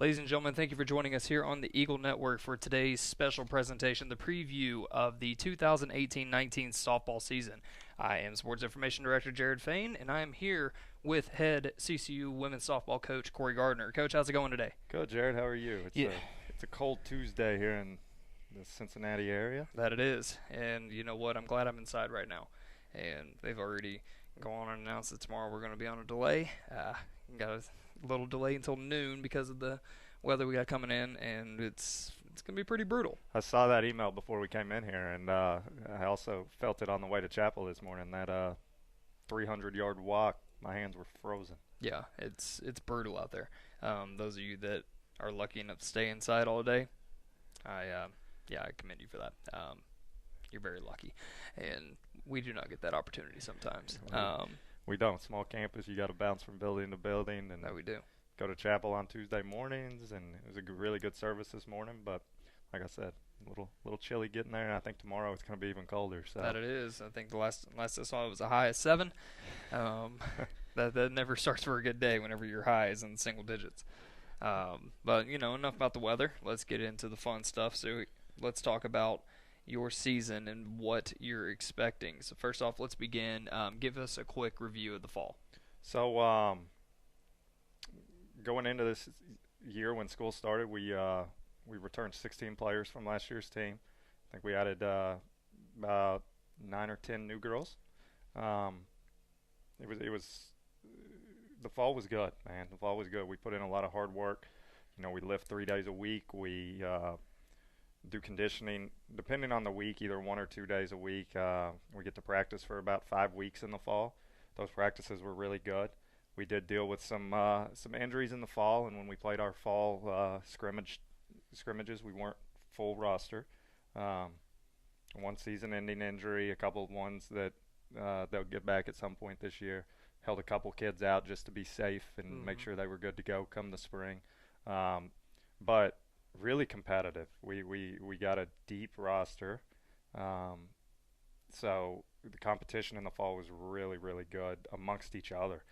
Ladies and gentlemen, thank you for joining us here on the Eagle Network for today's special presentation, the preview of the 2018-19 softball season. I am Sports Information Director Jared Fain, and I am here with head CCU women's softball coach Coach Gardner. Coach, how's it going today? Good, Jared. How are you? Yeah, It's a cold Tuesday here in the Cincinnati area. that it is. And you know what? I'm glad I'm inside right now. And they've already gone and announced that tomorrow we're going to be on a delay. Got a little delay until noon because of the weather we got coming in, and it's going to be pretty brutal. I saw that email before we came in here, and I also felt it on the way to chapel this morning. That 300-yard walk, my hands were frozen. Yeah, it's brutal out there. Those of you that are lucky enough to stay inside all day, I commend you for that. You're very lucky, and we do not get that opportunity sometimes. We don't. Small campus, you got to bounce from building to building, and that we do. Go to chapel on Tuesday mornings, and it was a really good service this morning. But like I said, a little chilly getting there, and I think tomorrow it's going to be even colder. So that it is. I think the last I saw it was a high of 7. That never starts for a good day whenever your high is in single digits. But enough about the weather. Let's get into the fun stuff. So let's talk about your season and what you're expecting. So first off, let's begin. Give us a quick review of the fall. So going into this year when school started, we returned 16 players from last year's team. I think we added about 9 or 10 new girls. It was the fall was good, man. The fall was good. We put in a lot of hard work. We lift 3 days a week. We do conditioning depending on the week, either 1 or 2 days a week. We get to practice for about 5 weeks in the fall. Those practices were really good. We did deal with some injuries in the fall, and when we played our fall scrimmages, we weren't full roster. One season-ending injury, a couple of ones that they'll get back at some point this year. Held a couple kids out just to be safe and make sure they were good to go come the spring. But really competitive. We got a deep roster. So the competition in the fall was really, really good amongst each other.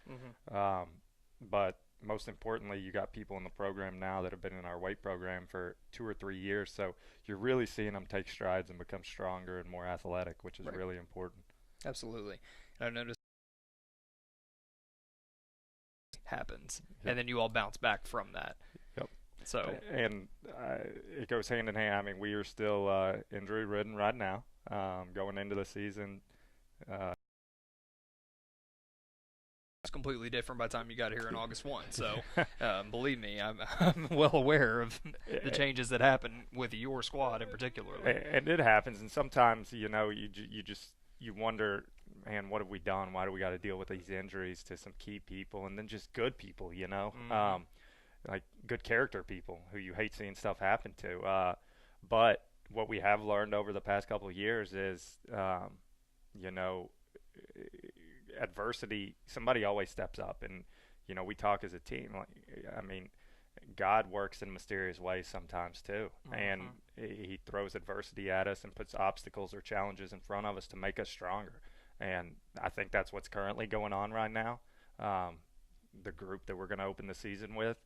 But most importantly, you got people in the program now that have been in our weight program for 2 or 3 years. So you're really seeing them take strides and become stronger and more athletic, which is really important. Absolutely. And I've noticed happens, and then you all bounce back from that. Yep. So and it goes hand in hand. I mean, we are still injury ridden right now. Going into the season, it's completely different by the time you got here in August 1. So believe me, I'm well aware of the changes that happen with your squad in particular. And it happens, and sometimes you wonder, man, what have we done? Why do we got to deal with these injuries to some key people, and then just good people, like good character people who you hate seeing stuff happen to. But what we have learned over the past couple of years is, adversity, somebody always steps up, and we talk as a team. God works in mysterious ways sometimes too, and he throws adversity at us and puts obstacles or challenges in front of us to make us stronger. And I think that's what's currently going on right now. The group that we're going to open the season with,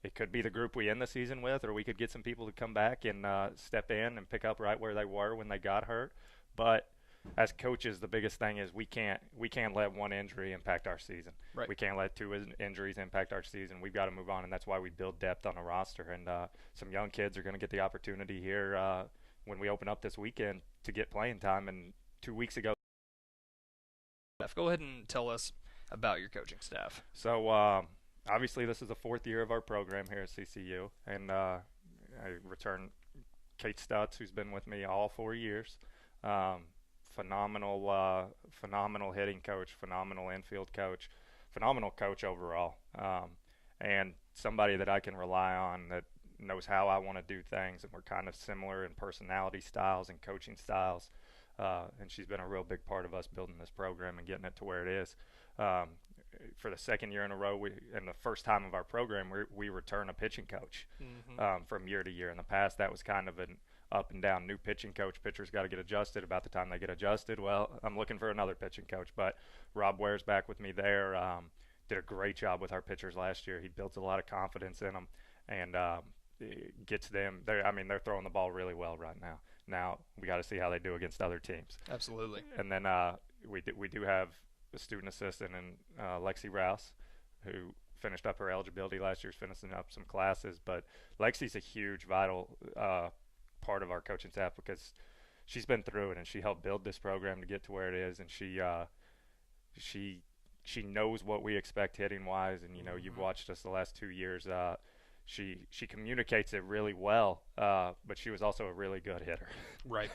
it could be the group we end the season with, or we could get some people to come back and step in and pick up right where they were when they got hurt. But as coaches, the biggest thing is we can't let one injury impact our season. Right. We can't let 2 injuries impact our season. We've got to move on, and that's why we build depth on a roster. And some young kids are going to get the opportunity here when we open up this weekend to get playing time. And 2 weeks ago, go ahead and tell us about your coaching staff. So obviously this is the 4th year of our program here at CCU, and I return Kate Stutz, who's been with me all 4 years. Phenomenal hitting coach, phenomenal infield coach, phenomenal coach overall, and somebody that I can rely on that knows how I want to do things, and we're kind of similar in personality styles and coaching styles, and she's been a real big part of us building this program and getting it to where it is. For the 2nd year in a row, and the first time of our program, we return a pitching coach from year to year. In the past, that was kind of an up and down new pitching coach. Pitchers got to get adjusted. About the time they get adjusted, well, I'm looking for another pitching coach. But Rob Ware's back with me there. Did a great job with our pitchers last year. He built a lot of confidence in them. and it gets them. They're throwing the ball really well right now. Now we got to see how they do against other teams. Absolutely. And then we do have a student assistant in Lexi Rouse, who finished up her eligibility last year, is finishing up some classes. But Lexi's a huge, vital part of our coaching staff because she's been through it and she helped build this program to get to where it is, and she knows what we expect hitting wise. And you've watched us the last 2 years. She communicates it really well, but she was also a really good hitter. Right.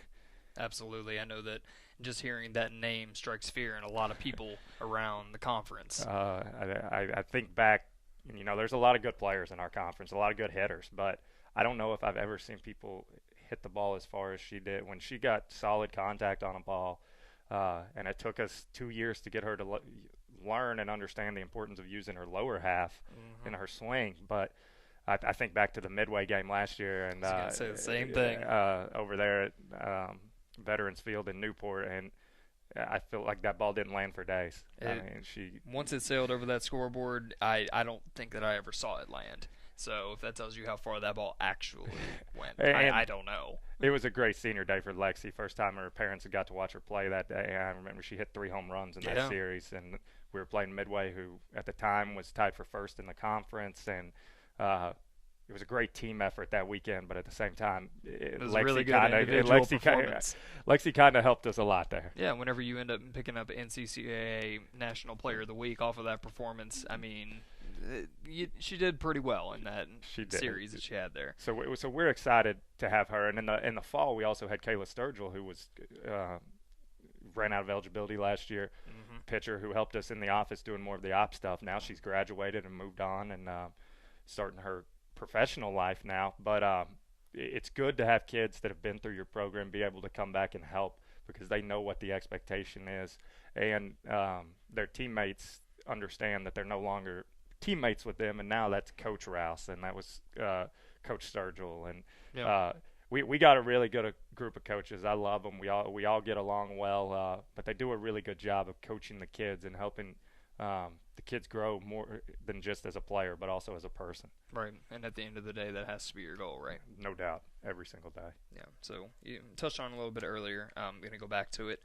Absolutely. I know that just hearing that name strikes fear in a lot of people around the conference. I think back, there's a lot of good players in our conference, a lot of good hitters, but I don't know if I've ever seen people hit the ball as far as she did. When she got solid contact on a ball, and it took us 2 years to get her to learn and understand the importance of using her lower half in her swing. But I think back to the Midway game last year, and I was gonna say the same thing over there at Veterans Field in Newport, and I feel like that ball didn't land for days. Once it sailed over that scoreboard, I don't think that I ever saw it land. So if that tells you how far that ball actually went, I don't know. It was a great senior day for Lexi. First time her parents had got to watch her play that day. I remember she hit 3 home runs in that series, and we were playing Midway, who at the time was tied for first in the conference, and it was a great team effort that weekend. But at the same time, it was really good individual performance. Lexi kind of helped us a lot there. Yeah, whenever you end up picking up NCCAA National Player of the Week off of that performance, I mean, she did pretty well in that series that she had there. So we're excited to have her. And in the fall, we also had Kayla Sturgill, who was ran out of eligibility last year, pitcher who helped us in the office doing more of the op stuff. Now she's graduated and moved on and starting her professional life now. But it's good to have kids that have been through your program be able to come back and help because they know what the expectation is. And their teammates understand that they're no longer teammates with them, and now that's Coach Rouse, and that was Coach Sturgill, and we got a really good group of coaches. I love them. We all get along well, but they do a really good job of coaching the kids and helping the kids grow more than just as a player, but also as a person. Right, and at the end of the day, that has to be your goal, right? No doubt, every single day. Yeah. So you touched on it a little bit earlier. I'm going to go back to it.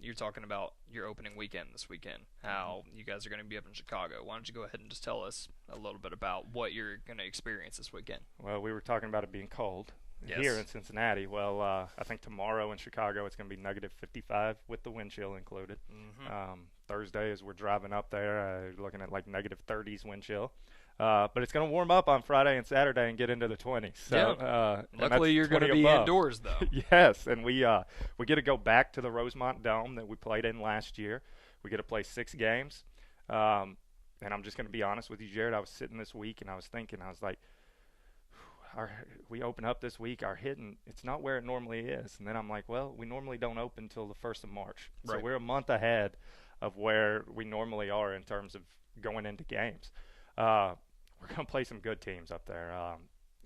You're talking about your opening weekend this weekend, how you guys are going to be up in Chicago. Why don't you go ahead and just tell us a little bit about what you're going to experience this weekend? Well, we were talking about it being cold here in Cincinnati. Well, I think tomorrow in Chicago it's going to be negative 55 with the wind chill included. Thursday, as we're driving up there, looking at like negative 30s wind chill. But it's going to warm up on Friday and Saturday and get into the 20s. So, luckily, you're going to be indoors, though. Yes, and we get to go back to the Rosemont Dome that we played in last year. We get to play 6 games. And I'm just going to be honest with you, Jared. I was sitting this week and I was thinking, I was like, we open up this week, our hitting, it's not where it normally is. And then I'm like, well, we normally don't open until the 1st of March. So we're a month ahead of where we normally are in terms of going into games. We're going to play some good teams up there.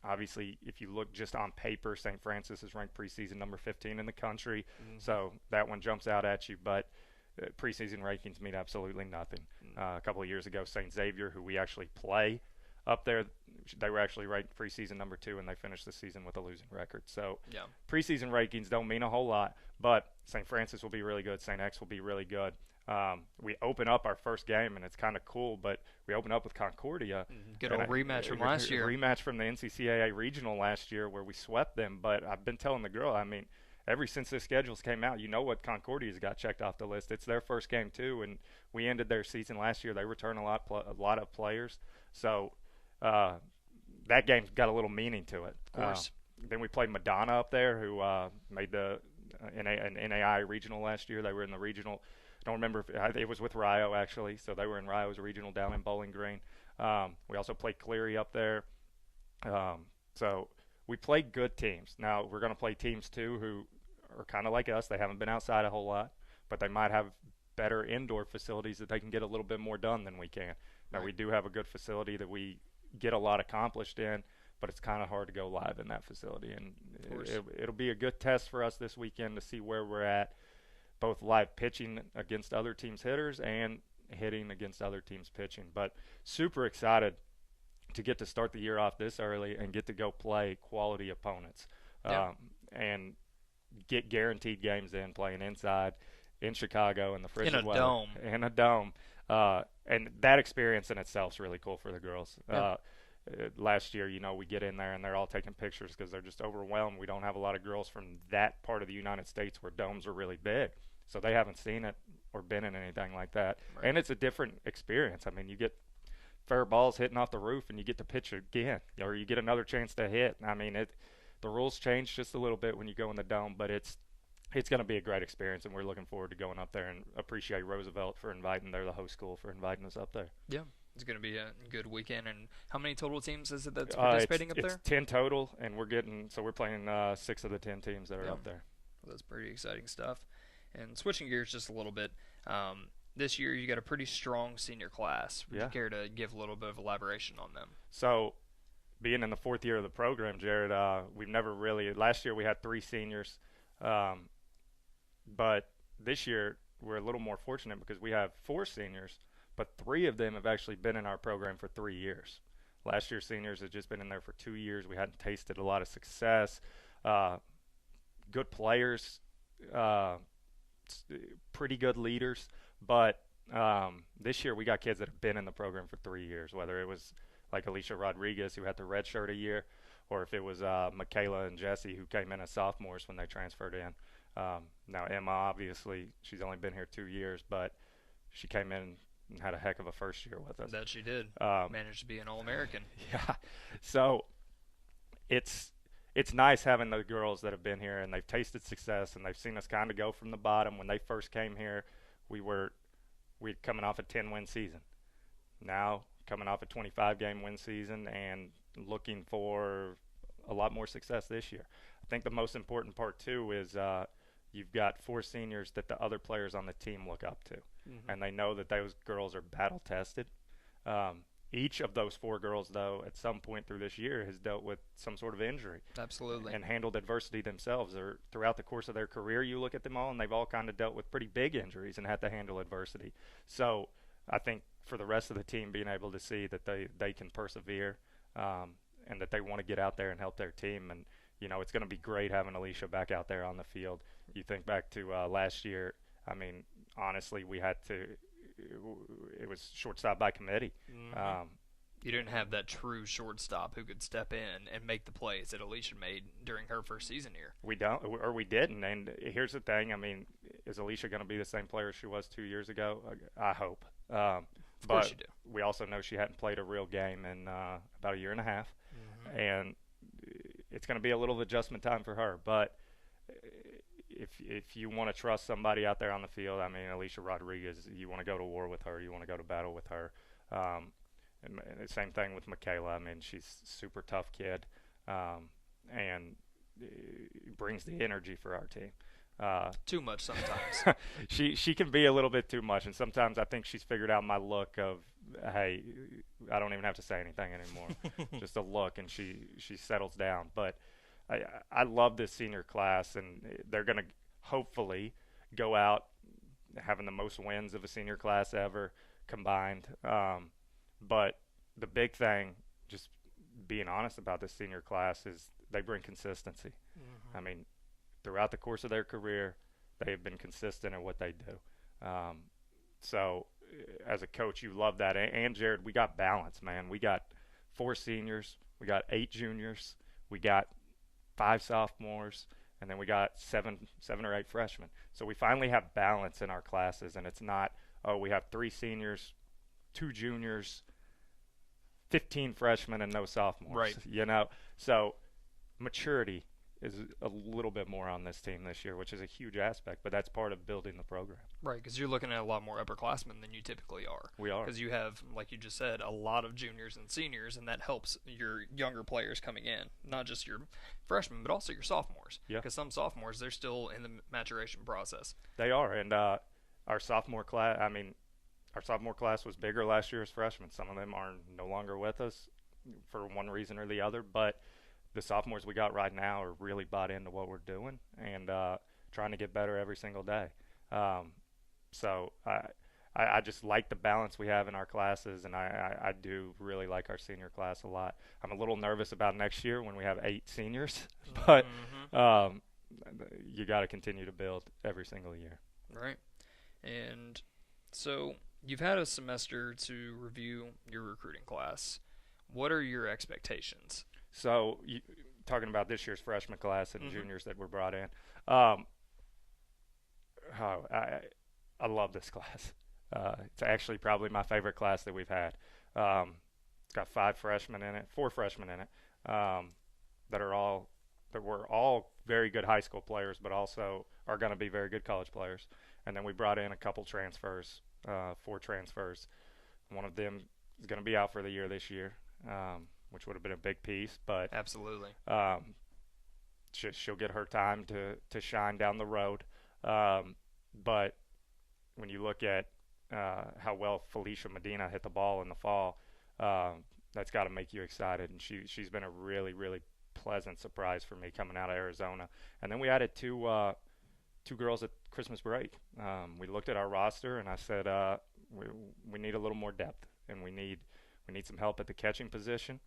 Obviously, if you look just on paper, St. Francis is ranked preseason number 15 in the country. So that one jumps out at you. But preseason rankings mean absolutely nothing. A couple of years ago, St. Xavier, who we actually play up there, they were actually ranked preseason number 2, and they finished the season with a losing record. So preseason rankings don't mean a whole lot. But St. Francis will be really good. St. X will be really good. We open up our first game, and it's kind of cool, but we open up with Concordia. Good old rematch from last year. Rematch from the NCCAA Regional last year where we swept them. But I've been telling the girl, I mean, ever since the schedules came out, you know what Concordia's got checked off the list. It's their first game, too, and we ended their season last year. They returned a lot of players. So that game's got a little meaning to it. Of course. Then we played Madonna up there, who made the NAI Regional last year. They were in the regional. Don't remember if it was with Rio, actually. So they were in Rio's regional down in Bowling Green. We also played Cleary up there. So we played good teams. Now we're going to play teams, too, who are kind of like us. They haven't been outside a whole lot, but they might have better indoor facilities that they can get a little bit more done than we can. Now, we do have a good facility that we get a lot accomplished in, but it's kind of hard to go live in that facility. And it'll be a good test for us this weekend to see where we're at, both live pitching against other teams' hitters and hitting against other teams' pitching. But super excited to get to start the year off this early and get to go play quality opponents, Yeah. and get guaranteed games in playing inside in Chicago in the In frigid a weather dome. in a dome. And that experience in itself is really cool for the girls. Yeah. Last year, we get in there and they're all taking pictures because they're just overwhelmed. We don't have a lot of girls from that part of the United States where domes are really big, so they haven't seen it or been in anything like that. Right. And it's a different experience. I mean, you get fair balls hitting off the roof and you get to pitch again, or you get another chance to hit. I mean, the rules change just a little bit when you go in the dome, but it's going to be a great experience, and we're looking forward to going up there and appreciate Roosevelt for inviting. They're the host school for inviting us up there. Yeah. It's going to be a good weekend. And how many total teams is it that's It's, participating up it's there? 10 total, and we're playing 6 of the 10 teams that are up there. Well, that's pretty exciting stuff. And switching gears just a little bit, this year you got a pretty strong senior class. Would you care to give a little bit of elaboration on them? So, being in the 4th year of the program, Jared, we've never really – last year we had 3 seniors, but this year we're a little more fortunate because we have 4 seniors, but 3 of them have actually been in our program for 3 years. Last year's seniors have just been in there for 2 years. We hadn't tasted a lot of success. Good players, pretty good leaders, but this year we got kids that have been in the program for 3 years, whether it was like Alicia Rodriguez, who had the red shirt a year, or if it was Michaela and Jesse, who came in as sophomores when they transferred in. Now Emma, obviously, she's only been here 2 years, but she came in and had a heck of a first year with us. That she did. Managed to be an All-American. Yeah. So it's nice having the girls that have been here and they've tasted success and they've seen us kind of go from the bottom. When they first came here, we're coming off a 10-win season. Now coming off a 25-game win season and looking for a lot more success this year. I think the most important part too is you've got 4 seniors that the other players on the team look up to, and they know that those girls are battle tested. Each of those 4 girls, though, at some point through this year has dealt with some sort of injury. Absolutely. And handled adversity themselves. Or throughout the course of their career, you look at them all, and they've all kind of dealt with pretty big injuries and had to handle adversity. So I think for the rest of the team, being able to see that they can persevere and that they want to get out there and help their team. And, it's going to be great having Alicia back out there on the field. You think back to last year, I mean, honestly, we had to – it was shortstop by committee. You didn't have that true shortstop who could step in and make the plays that Alicia made during her first season here. We didn't. And here's the thing. I mean, is Alicia going to be the same player she was 2 years ago? I hope. Of course you do. We also know she hadn't played a real game in about a year and a half. And it's going to be a little adjustment time for her. But if you want to trust somebody out there on the field, I mean, Alicia Rodriguez, you want to go to war with her. You want to go to battle with her. And the same thing with Michaela. I mean, she's a super tough kid and brings the energy for our team. Too much sometimes. She can be a little bit too much, and sometimes I think she's figured out my look of, hey, I don't even have to say anything anymore. Just a look, and she settles down. But I love this senior class, and they're going to hopefully go out having the most wins of a senior class ever combined. But the big thing, just being honest about this senior class, is they bring consistency. I mean, throughout the course of their career, they have been consistent in what they do. So as a coach, you love that. And Jared, we got balance, man. We got 4 seniors, we got 8 juniors, we got 5 sophomores, and then we got 7 or 8 freshmen. So we finally have balance in our classes, and it's not, we have 3 seniors, 2 juniors, 15 freshmen, and no sophomores. Right. So maturity is a little bit more on this team this year, which is a huge aspect, but that's part of building the program. Right, because you're looking at a lot more upperclassmen than you typically are. We are. Because you have, like you just said, a lot of juniors and seniors, and that helps your younger players coming in, not just your freshmen, but also your sophomores. Yeah. Because some sophomores, they're still in the maturation process. They are, and our sophomore class was bigger last year as freshmen. Some of them are no longer with us for one reason or the other, but the sophomores we got right now are really bought into what we're doing and trying to get better every single day. So I I just like the balance we have in our classes, and I do really like our senior class a lot. I'm a little nervous about next year when we have 8 seniors, but Mm-hmm. um, you got to continue to build every single year. Right. And so you've had a semester to review your recruiting class. What are your expectations? So, talking about this year's freshman class and Mm-hmm. juniors that were brought in, um, oh, I love this class. It's actually probably my favorite class that we've had. It's got 5 freshmen in it, 4 freshmen in it, that are all that were all very good high school players, but also are going to be very good college players. And then we brought in a couple transfers, 4 transfers. One of them is going to be out for the year this year, which would have been a big piece, but Absolutely. um, she'll get her time to shine down the road. Um, but when you look at how well Felicia Medina hit the ball in the fall, that's got to make you excited. And she's been a really really pleasant surprise for me coming out of Arizona. And then we added two girls at Christmas break. We looked at our roster and I said we need a little more depth and we need some help at the catching position.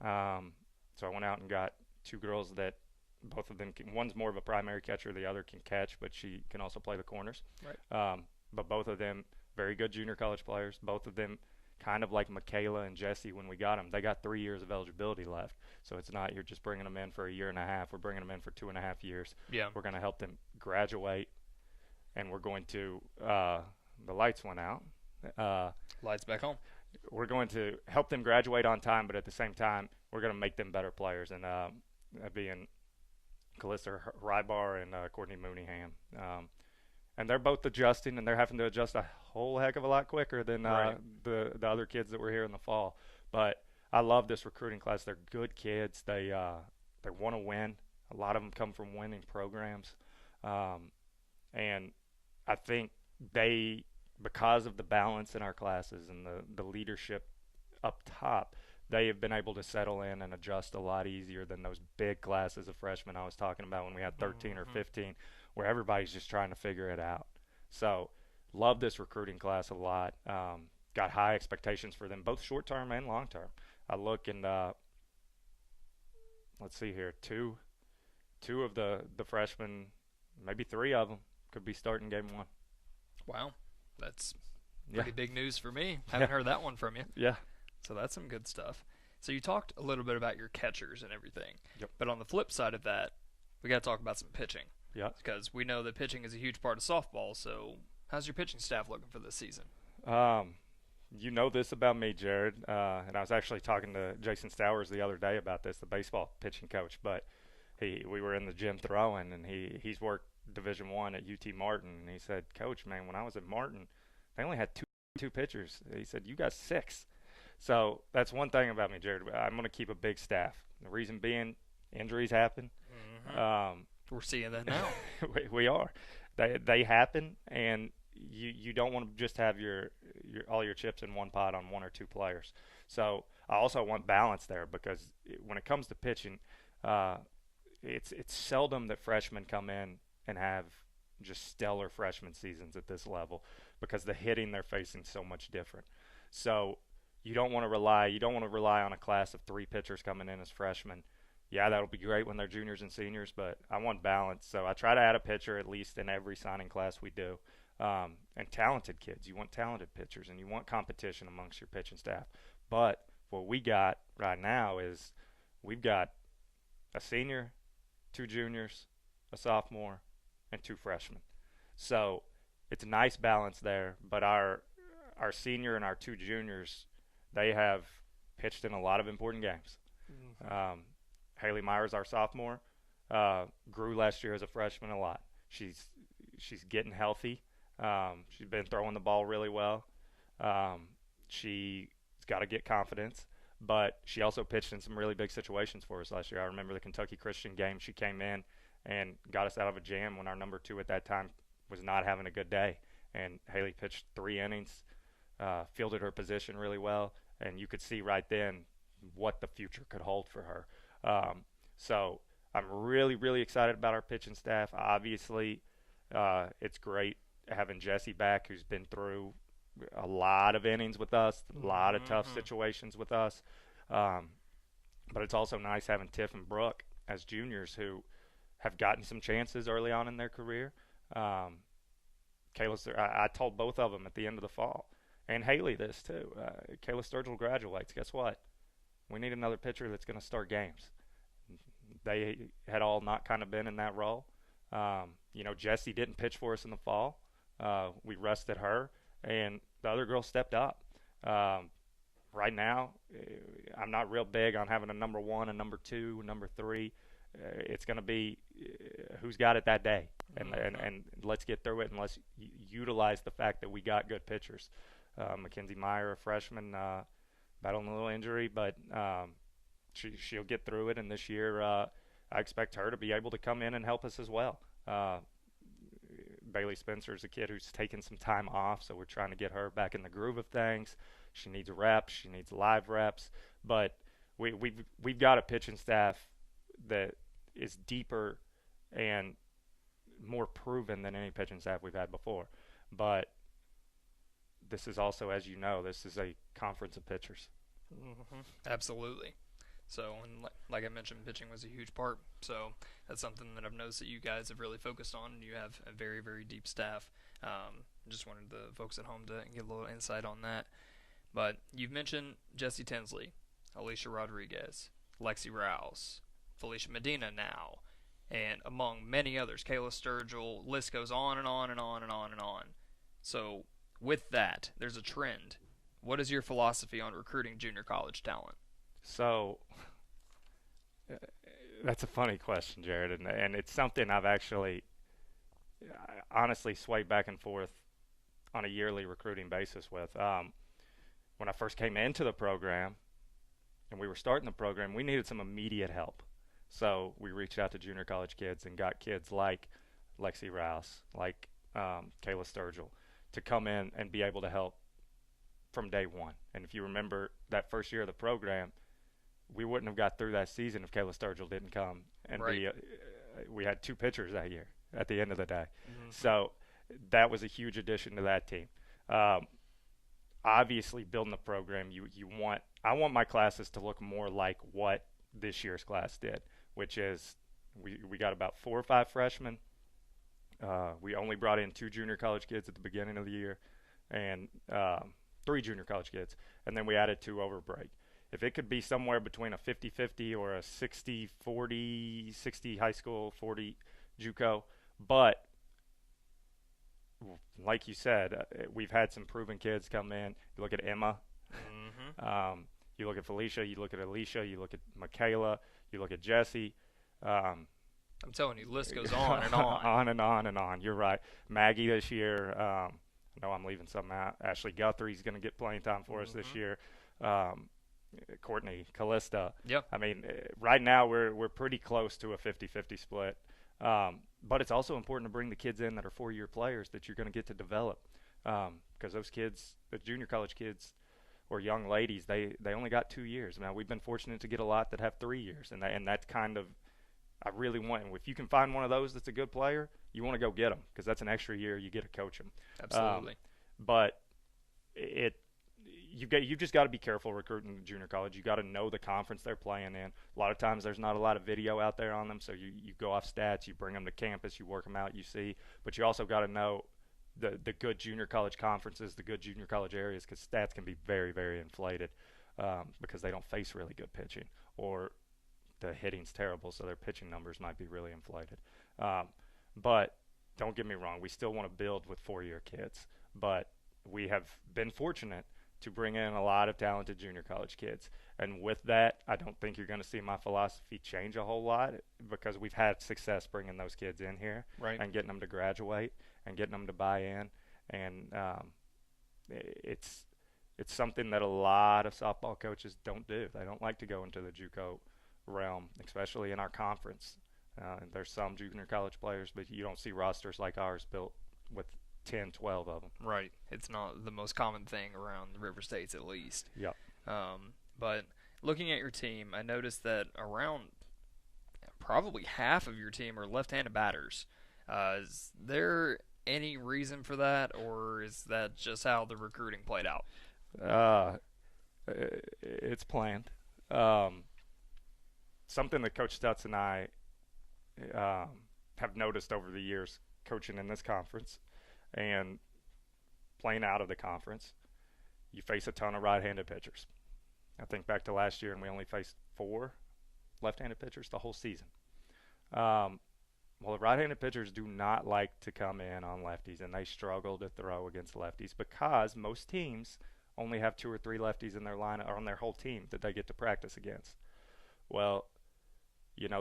So I went out and got 2 girls that both of them one's more of a primary catcher, the other can catch, but she can also play the corners. Right. But both of them very good junior college players. Both of them kind of like Michaela and Jesse when we got them. They got 3 years of eligibility left, so it's not you're just bringing them in for a year and a half. We're bringing them in for 2.5 years. Yeah. We're going to help them graduate, and we're going to the lights went out. Uh, Lights back home. we're going to help them graduate on time, but at the same time, we're going to make them better players. And being Calista Rybar and Courtney Mooneyham. And they're both adjusting, and they're having to adjust a whole heck of a lot quicker than Right. the other kids that were here in the fall. But I love this recruiting class. They're good kids. They want to win. A lot of them come from winning programs, um, and I think they, because of the balance in our classes and the leadership up top, they have been able to settle in and adjust a lot easier than those big classes of freshmen I was talking about when we had 13 or Mm-hmm. 15, where everybody's just trying to figure it out. So, love this recruiting class a lot. Got high expectations for them, both short term and long term. I look and let's see here, two of the freshmen, maybe 3 of them could be starting game 1. Wow. That's Yeah, pretty big news for me. yeah, Haven't heard that one from you. yeah, So that's some good stuff. So you talked a little bit about your catchers and everything. yep, But on the flip side of that, we got to talk about some pitching yeah. because we know that pitching is a huge part of softball. So how's your pitching staff looking for this season? Um, you know this about me, Jared, and I was actually talking to Jason Stowers the other day about this, the baseball pitching coach. But we were in the gym throwing, and he's worked Division I at UT Martin, and he said, Coach, man, when I was at Martin, they only had two pitchers. He said, you got 6. So that's one thing about me, Jared. I'm going to keep a big staff. The reason being, injuries happen. Mm-hmm. Um, We're seeing that now. we are. They happen, and you don't want to just have your all your chips in one pot on 1 or 2 players. So I also want balance there because when it comes to pitching, uh, it's seldom that freshmen come in and have just stellar freshman seasons at this level because the hitting they're facing is so much different. So you don't want to rely on a class of 3 pitchers coming in as freshmen. Yeah, that'll be great when they're juniors and seniors, but I want balance. So I try to add a pitcher at least in every signing class we do. And talented kids. You want talented pitchers, and you want competition amongst your pitching staff. But what we got right now is we've got a senior, 2 juniors, a sophomore, and 2 freshmen. So it's a nice balance there. But our senior and our 2 juniors, they have pitched in a lot of important games. Mm-hmm. Haley Myers, our sophomore, grew last year as a freshman a lot. She's getting healthy. She's been throwing the ball really well. She's got to get confidence, but she also pitched in some really big situations for us last year. I remember the Kentucky Christian game. She came in and got us out of a jam when our number 2 at that time was not having a good day. And Haley pitched 3 innings, fielded her position really well, and you could see right then what the future could hold for her. So I'm really, really excited about our pitching staff. Obviously, it's great having Jesse back, who's been through a lot of innings with us, a lot of tough situations with us. But it's also nice having Tiff and Brooke as juniors who have gotten some chances early on in their career. Kayla, I told both of them at the end of the fall, and Haley this too. Kayla Sturgill graduates. Guess what? We need another pitcher that's going to start games. They had all not kind of been in that role. Jessie didn't pitch for us in the fall. We rested her, and the other girl stepped up. Right now, I'm not real big on having a number 1, a number 2, a number 3. It's going to be who's got it that day, and let's get through it, and let's utilize the fact that we got good pitchers. Mackenzie Meyer, a freshman, battling a little injury, but she'll get through it, and this year I expect her to be able to come in and help us as well. Bailey Spencer is a kid who's taken some time off, so we're trying to get her back in the groove of things. She needs reps. She needs live reps. But we've got a pitching staff that is deeper and more proven than any pitching staff we've had before. But this is also, as you know, this is a conference of pitchers. Absolutely. So, and like I mentioned, pitching was a huge part. So that's something that I've noticed that you guys have really focused on, and you have a very, very deep staff. Just wanted the folks at home to get a little insight on that. But you've mentioned Jessie Tinsley, Alicia Rodriguez, Lexi Rouse, Felicia Medina now, and among many others, Kayla Sturgill. List goes on and on and on and on and on. So with that, there's a trend. What is your philosophy on recruiting junior college talent? So that's a funny question, Jared, and it's something I've actually honestly swayed back and forth on a yearly recruiting basis with. When I first came into the program and we were starting the program, we needed some immediate help. So we reached out to junior college kids and got kids like Lexi Rouse, like Kayla Sturgill, to come in and be able to help from day one. And if you remember that first year of the program, we wouldn't have got through that season if Kayla Sturgill didn't come and right. We had 2 pitchers that year at the end of the day. So that was a huge addition to that team. Obviously, building the program, I want my classes to look more like what this year's class did, which is we got about 4 or 5 freshmen. We only brought in 2 junior college kids at the beginning of the year, and 3 junior college kids, and then we added 2 over break. If it could be somewhere between a 50-50 or a 60-40, 60 high school, 40 JUCO, but like you said, we've had some proven kids come in. You look at Emma, you look at Felicia, you look at Alicia, you look at Michaela, you look at Jessie. I'm telling you, the list goes on and on. On and on and on. You're right. Maggie this year. I know I'm leaving some out. Ashley Guthrie's going to get playing time for us this year. Courtney, Callista. Yep. I mean, right now we're pretty close to a 50-50 split. But it's also important to bring the kids in that are 4-year players that you're going to get to develop. Because those kids, the junior college kids or young ladies, they only got 2 years. Now, we've been fortunate to get a lot that have 3 years. And that's kind of, I really want, if you can find one of those that's a good player, you want to go get them because that's an extra year you get to coach them. Absolutely. But you just got to be careful recruiting the junior college. You got to know the conference they're playing in. A lot of times there's not a lot of video out there on them, so you go off stats, you bring them to campus, you work them out, you see. But you also got to know the good junior college conferences, the good junior college areas, because stats can be very, very inflated because they don't face really good pitching, or the hitting's terrible, so their pitching numbers might be really inflated. But don't get me wrong, we still want to build with 4-year kids, but we have been fortunate to bring in a lot of talented junior college kids. And with that, I don't think you're going to see my philosophy change a whole lot because we've had success bringing those kids in here and getting them to graduate and getting them to buy in. And it's something that a lot of softball coaches don't do. They don't like to go into the JUCO realm, especially in our conference. There's some junior college players, but you don't see rosters like ours built with 10, 12 of them. Right. It's not the most common thing around the River States, at least. Yep. But looking at your team, I noticed that around probably half of your team are left-handed batters. Is there any reason for that, or is that just how the recruiting played out? Uh, it's planned. Um, Something that Coach Stutz and I have noticed over the years coaching in this conference and playing out of the conference, you face a ton of right-handed pitchers. I think back to last year, and we only faced 4 left-handed pitchers the whole season. Um, well, the right-handed pitchers do not like to come in on lefties, and they struggle to throw against lefties because most teams only have 2 or 3 lefties in their line or on their whole team that they get to practice against. Well,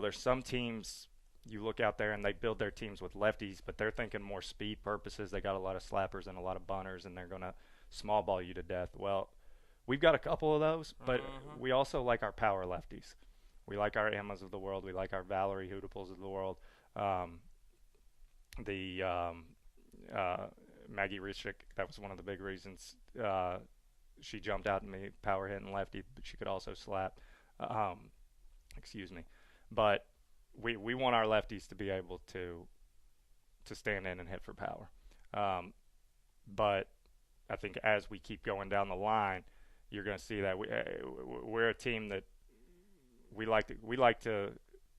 there's some teams you look out there and they build their teams with lefties, but they're thinking more speed purposes. They got a lot of slappers and a lot of bunters, and they're going to small ball you to death. Well, we've got a couple of those, but we also like our power lefties. We like our Emmas of the world. We like our Valerie Hootaples of the world. Um, the Maggie Richik, that was one of the big reasons she jumped out at me, power hitting lefty, but she could also slap. Um, excuse me. But we want our lefties to be able to stand in and hit for power. But I think as we keep going down the line, you're going to see that we're a team that we like to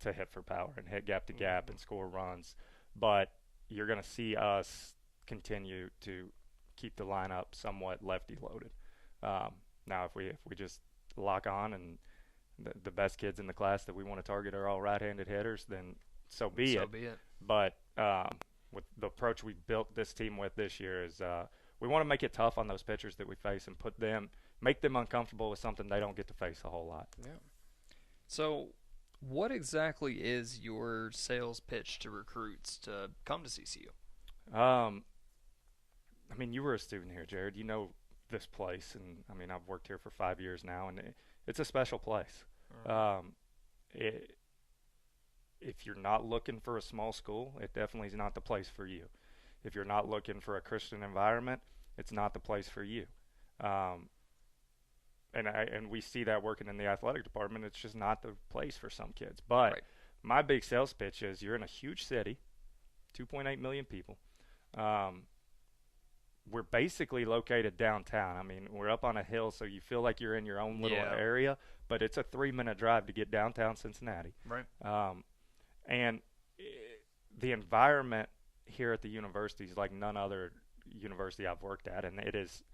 hit for power and hit gap to gap and score runs. But you're going to see us continue to keep the lineup somewhat lefty loaded. Now, if we just lock on and the best kids in the class that we want to target are all right-handed hitters, then so be it. But with the approach we built this team with this year is we want to make it tough on those pitchers that we face and make them uncomfortable with something they don't get to face a whole lot. Yeah. So what exactly is your sales pitch to recruits to come to CCU? I mean, you were a student here, Jared. You know this place, and I mean, I've worked here for 5 years now, and it's a special place. If you're not looking for a small school, it definitely is not the place for you. If you're not looking for a Christian environment, it's not the place for you. And we see that working in the athletic department. It's just not the place for some kids. But my big sales pitch is you're in a huge city, 2.8 million people. We're basically located downtown. I mean, we're up on a hill, so you feel like you're in your own little area, but it's a 3-minute drive to get downtown Cincinnati. Right. And the environment here at the university is like none other university I've worked at, and it is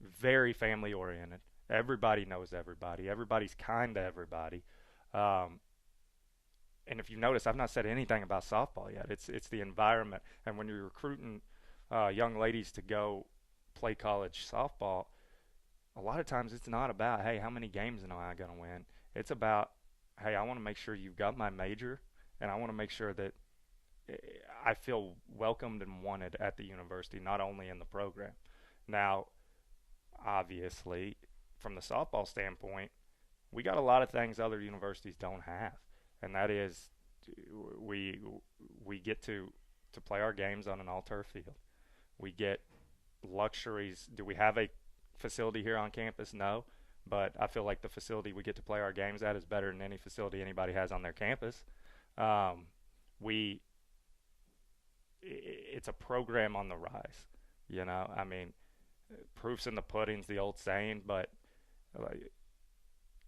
very family-oriented. Everybody knows everybody. Everybody's kind to everybody. And if you notice, I've not said anything about softball yet. It's the environment. And when you're recruiting young ladies to go play college softball, a lot of times it's not about, hey, how many games am I going to win? It's about, hey, I want to make sure you've got my major, and I want to make sure that I feel welcomed and wanted at the university, not only in the program. Now, obviously, from the softball standpoint, we got a lot of things other universities don't have, and that is we get to play our games on an all-turf field. We get luxuries. Do we have a facility here on campus? No, but I feel like the facility we get to play our games at is better than any facility anybody has on their campus. It's a program on the rise. I mean, proof's in the pudding's the old saying, but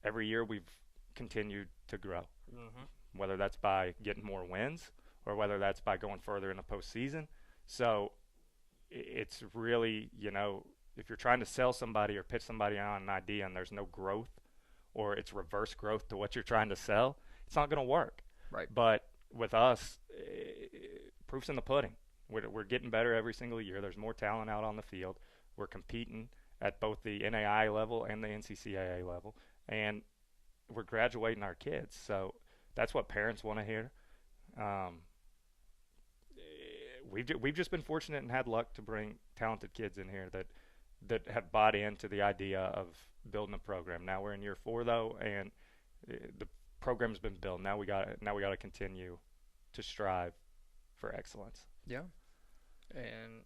every year we've continued to grow. Whether that's by getting more wins or whether that's by going further in the postseason. So it's really, if you're trying to sell somebody or pitch somebody on an idea and there's no growth or it's reverse growth to what you're trying to sell, it's not going to work. Right. But with us, proof's in the pudding. We're getting better every single year. There's more talent out on the field. We're competing at both the NAIA level and the NCCAA level, and we're graduating our kids. So that's what parents want to hear. We've just been fortunate and had luck to bring talented kids in here that have bought into the idea of building a program. Now we're in year 4 though, and the program's been built. Now we got to continue to strive for excellence. Yeah. And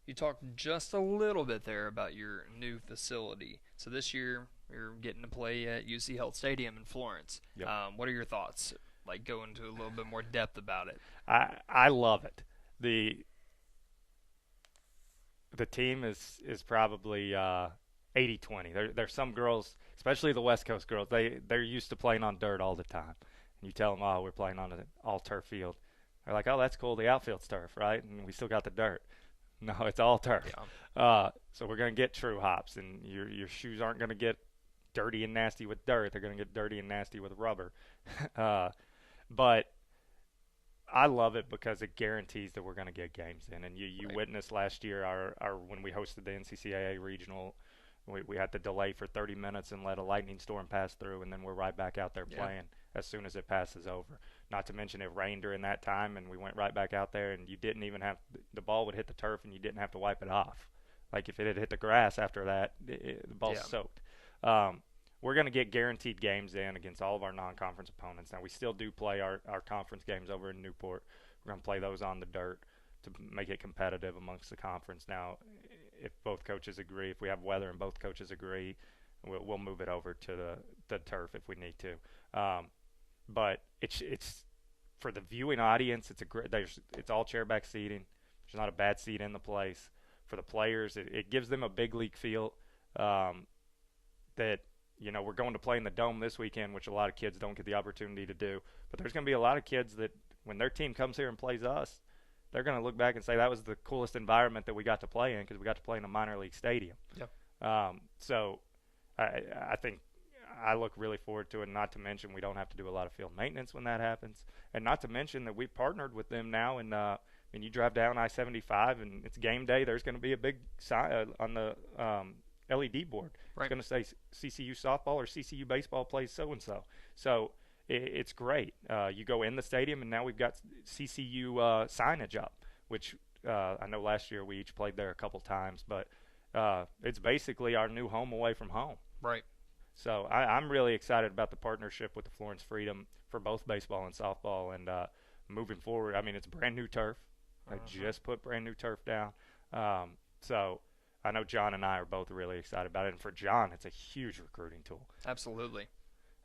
you talked just a little bit there about your new facility. So this year you're getting to play at UC Health Stadium in Florence. Yep. What are your thoughts? Like, go into a little bit more depth about it. I love it. the team is probably 80-20. There's some girls, especially the West Coast girls, they're used to playing on dirt all the time. And you tell them, oh, we're playing on an all turf field. They're like, oh, that's cool. The outfield's turf, right? And we still got the dirt. No, it's all turf. So we're gonna get true hops, and your shoes aren't gonna get dirty and nasty with dirt. They're gonna get dirty and nasty with rubber. But I love it because it guarantees that we're going to get games in. And you Right. witnessed last year our when we hosted the NCCAA regional, we had to delay for 30 minutes and let a lightning storm pass through, and then we're right back out there Yeah. playing as soon as it passes over. Not to mention it rained during that time, and we went right back out there, and you didn't even have the ball would hit the turf, and you didn't have to wipe it off. Like if it had hit the grass after that, the ball's Yeah. soaked. We're going to get guaranteed games in against all of our non-conference opponents. Now, we still do play our conference games over in Newport. We're going to play those on the dirt to make it competitive amongst the conference. Now, if both coaches agree, if we have weather and both coaches agree, we'll move it over to the turf if we need to. But it's for the viewing audience, it's all chairback seating. There's not a bad seat in the place. For the players, it gives them a big league feel that – we're going to play in the Dome this weekend, which a lot of kids don't get the opportunity to do. But there's going to be a lot of kids that when their team comes here and plays us, they're going to look back and say that was the coolest environment that we got to play in because we got to play in a minor league stadium. Yeah. So I think I look really forward to it, not to mention we don't have to do a lot of field maintenance when that happens. And not to mention that we partnered with them now. And you drive down I-75 and it's game day. There's going to be a big sign on the LED board. Right. It's going to say CCU softball or CCU baseball plays so-and-so. So it's great. You go in the stadium, and now we've got CCU signage up, which I know last year we each played there a couple times, but it's basically our new home away from home. Right. So I'm really excited about the partnership with the Florence Freedom for both baseball and softball, and moving forward, I mean, it's brand new turf. I just put brand new turf down. So I know John and I are both really excited about it, and for John, it's a huge recruiting tool. Absolutely.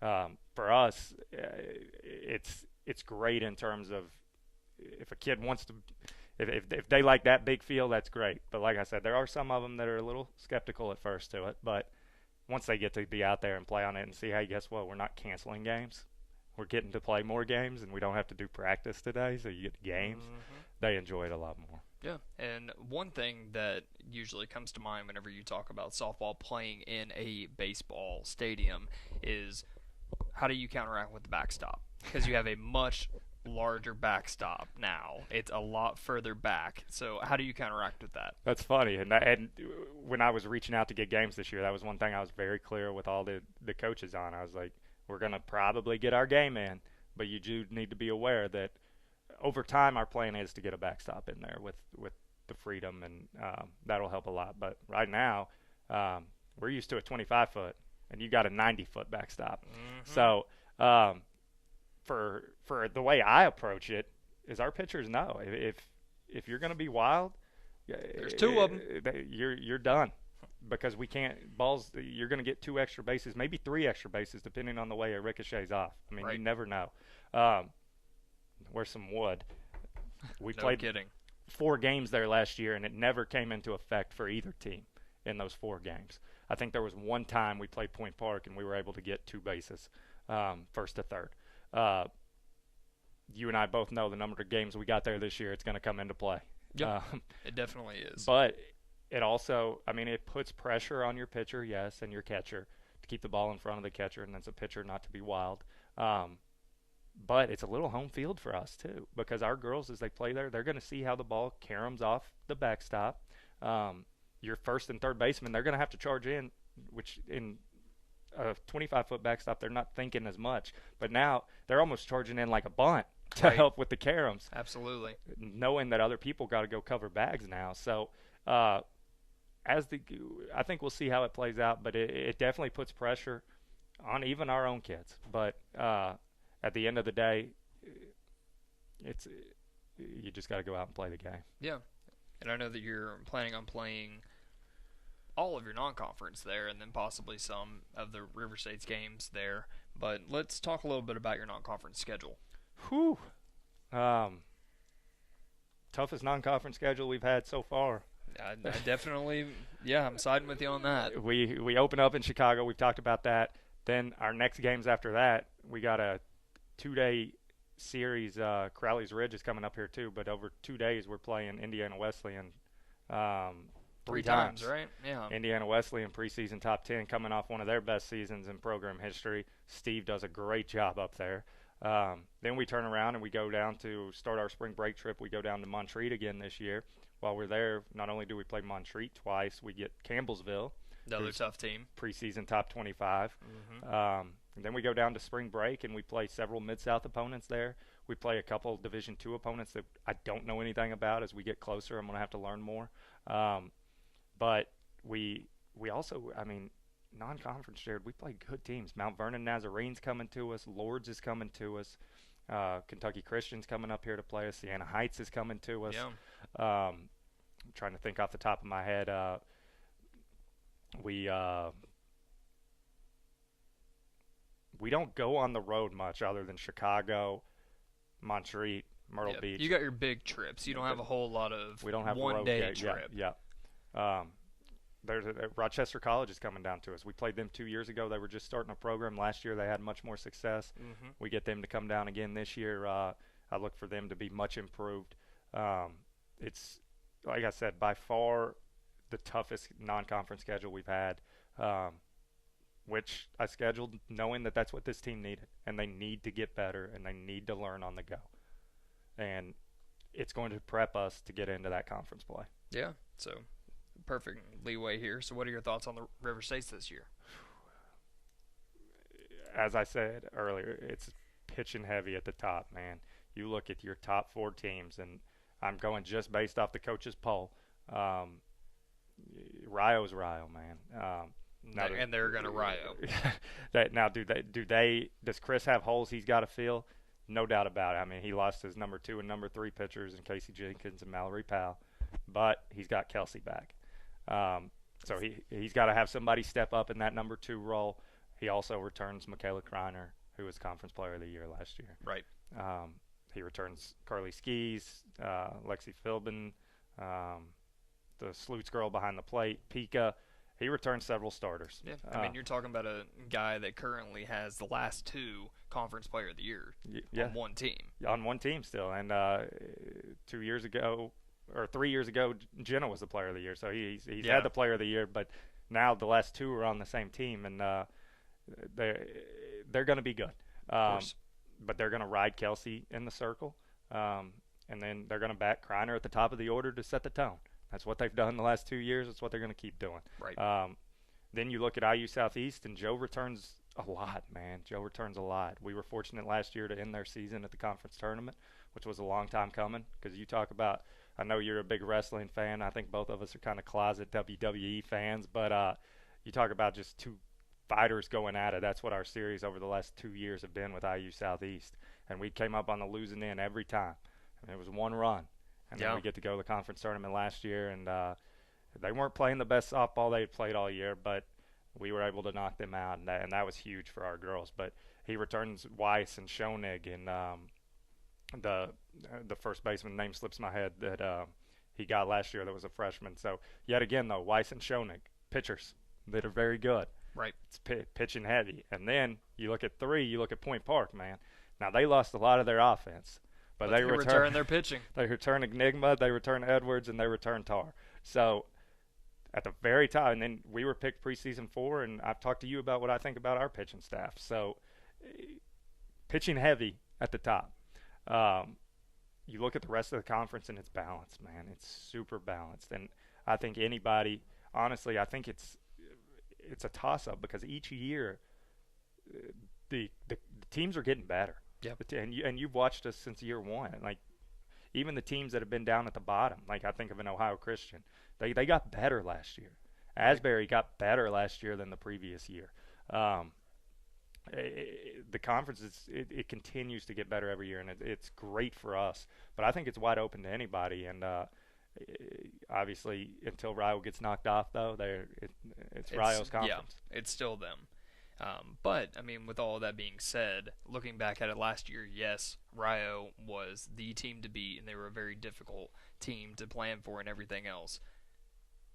For us, it's great in terms of if a kid wants to, if they like that big field, that's great. But like I said, there are some of them that are a little skeptical at first to it, but once they get to be out there and play on it and see, hey, guess what? We're not canceling games. We're getting to play more games, and we don't have to do practice today, so you get games. They enjoy it a lot more. Yeah, and one thing that usually comes to mind whenever you talk about softball playing in a baseball stadium is how do you counteract with the backstop? Because you have a much larger backstop now. It's a lot further back. So how do you counteract with that? That's funny. And when I was reaching out to get games this year, that was one thing I was very clear with all the coaches on. I was like, we're going to probably get our game in, but you do need to be aware that over time, our plan is to get a backstop in there with the Freedom, and that'll help a lot. But right now, we're used to a 25-foot, and you got a 90-foot backstop. So for the way I approach it is our pitchers know if you're going to be wild, there's two of them. You're done because we can't balls. You're going to get 2 extra bases, maybe 3 extra bases, depending on the way it ricochets off. I mean, Right. You never know. Where's some wood? We No played kidding. 4 games there last year, and it never came into effect for either team in those 4 games. I think there was one time we played Point Park, and we were able to get 2 bases, first to third. You and I both know the number of games we got there this year, it's going to come into play. Yep, it definitely is. But it also, I mean, it puts pressure on your pitcher, yes, and your catcher to keep the ball in front of the catcher, and that's a pitcher not to be wild. But it's a little home field for us, too, because our girls, as they play there, they're going to see how the ball caroms off the backstop. Your first and third baseman, they're going to have to charge in, which in a 25-foot backstop, they're not thinking as much. But now they're almost charging in like a bunt to Right. help with the caroms, Absolutely. knowing that other people got to go cover bags now. So I think we'll see how it plays out, but it definitely puts pressure on even our own kids. But at the end of the day, you just got to go out and play the game. Yeah. And I know that you're planning on playing all of your non-conference there and then possibly some of the River State's games there. But let's talk a little bit about your non-conference schedule. Whew. Toughest non-conference schedule we've had so far. I definitely, yeah, I'm siding with you on that. We open up in Chicago. We've talked about that. Then our next games after that, we got a 2-day series. Crowley's Ridge is coming up here too, but over 2 days we're playing Indiana Wesleyan three Three times. times, right? Yeah. Indiana Wesleyan preseason top 10, coming off one of their best seasons in program history. Steve does a great job up there. Then we turn around and we go down to start our spring break trip. We go down to Montreat again this year. While we're there, not only do we play Montreat twice, we get Campbellsville, Another tough team. preseason top 25. And then we go down to spring break and we play several Mid-South opponents there. We play a couple Division II opponents that I don't know anything about. As we get closer, I'm going to have to learn more. But we also, I mean, non-conference, Jared, we play good teams. Mount Vernon Nazarene's coming to us. Lourdes is coming to us. Kentucky Christian's coming up here to play us. Siena Heights is coming to us. Yeah. I'm trying to think off the top of my head. We don't go on the road much other than Chicago, Montreat, Myrtle Beach. You got your big trips. You don't have a whole lot of we don't have one-day trip. Yeah. There's Rochester College is coming down to us. We played them 2 years ago. They were just starting a program. Last year they had much more success. We get them to come down again this year. I look for them to be much improved. It's, like I said, by far the toughest non-conference schedule we've had, which I scheduled knowing that that's what this team needed. And they need to get better, and they need to learn on the go. And it's going to prep us to get into that conference play. Yeah, so perfect leeway here. So what are your thoughts on the River States this year? As I said earlier, it's pitching heavy at the top, man. You look at your top 4 teams, and I'm going just based off the coach's poll. Rio's Rio, man. And they're going to Rio. Now, does Chris have holes he's got to fill? No doubt about it. I mean, he lost his number 2 and number 3 pitchers in Casey Jenkins and Mallory Powell, but he's got Kelsey back. So he's got to have somebody step up in that number 2 role. He also returns Michaela Kreiner, who was Conference Player of the Year last year. Right. He returns Carly Skis, Lexi Philbin, the Sleuts girl behind the plate, Pika. He returns several starters. Yeah, I mean, you're talking about a guy that currently has the last 2 Conference Player of the Year on one team. On one team still. And 2 years ago, or 3 years ago, Jenna was the Player of the Year. So he's had the Player of the Year, but now the last 2 are on the same team, and they're going to be good. Of course. But they're going to ride Kelsey in the circle, and then they're going to back Kreiner at the top of the order to set the tone. That's what they've done the last 2 years. That's what they're going to keep doing. Right. Then you look at IU Southeast, and Joe returns a lot, man. Joe returns a lot. We were fortunate last year to end their season at the conference tournament, which was a long time coming, because you talk about, I know you're a big wrestling fan. I think both of us are kind of closet WWE fans, but you talk about just 2 fighters going at it. That's what our series over the last 2 years have been with IU Southeast. And we came up on the losing end every time. And it was one run. And then we get to go to the conference tournament last year, and they weren't playing the best softball they had played all year, but we were able to knock them out, and that was huge for our girls. But he returns Weiss and Schoenig, and the first baseman name slips my head that he got last year that was a freshman. So yet again, though, Weiss and Schoenig, pitchers that are very good. Right. It's pitching heavy. And then you look at 3, you look at Point Park, man. Now, they lost a lot of their offense. But they return their pitching. They return Enigma, they return Edwards, and they return Tar. So at the very top, and then we were picked preseason 4, and I've talked to you about what I think about our pitching staff. So pitching heavy at the top. You look at the rest of the conference, and it's balanced, man. It's super balanced. And I think anybody, honestly, I think it's a toss-up, because each year the teams are getting better. Yeah. And you've watched us since year 1. Like, even the teams that have been down at the bottom, like I think of an Ohio Christian, they got better last year. Asbury got better last year than the previous year. The conference it continues to get better every year, and it's great for us. But I think it's wide open to anybody. And obviously, until Rio gets knocked off, though, it's Rio's conference. Yeah, it's still them. But, I mean, with all of that being said, looking back at it last year, yes, Rio was the team to beat, and they were a very difficult team to plan for and everything else.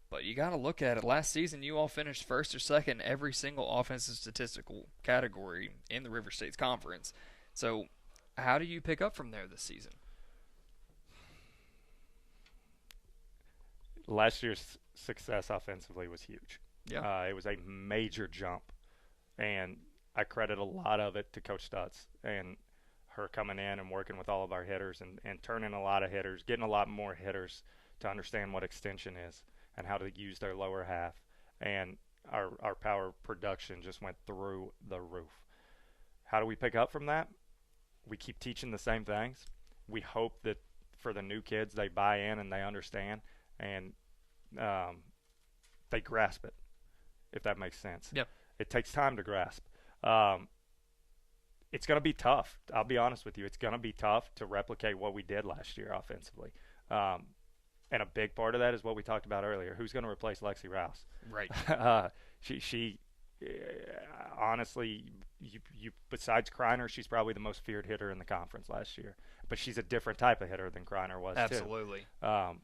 But you got to look at it. Last season, you all finished first or second every single offensive statistical category in the River States Conference. So, how do you pick up from there this season? Last year's success offensively was huge. Yeah. It was a major jump, and I credit a lot of it to Coach Stutz and her coming in and working with all of our hitters and turning a lot of hitters, getting a lot more hitters to understand what extension is and how to use their lower half. And our power production just went through the roof. How do we pick up from that? We keep teaching the same things. We hope that for the new kids, they buy in and they understand and they grasp it, if that makes sense. Yep. It takes time to grasp. It's going to be tough. I'll be honest with you. It's going to be tough to replicate what we did last year offensively. And a big part of that is what we talked about earlier. Who's going to replace Lexi Rouse? Right. She honestly, you besides Kreiner, she's probably the most feared hitter in the conference last year. But she's a different type of hitter than Kreiner was, Absolutely. too.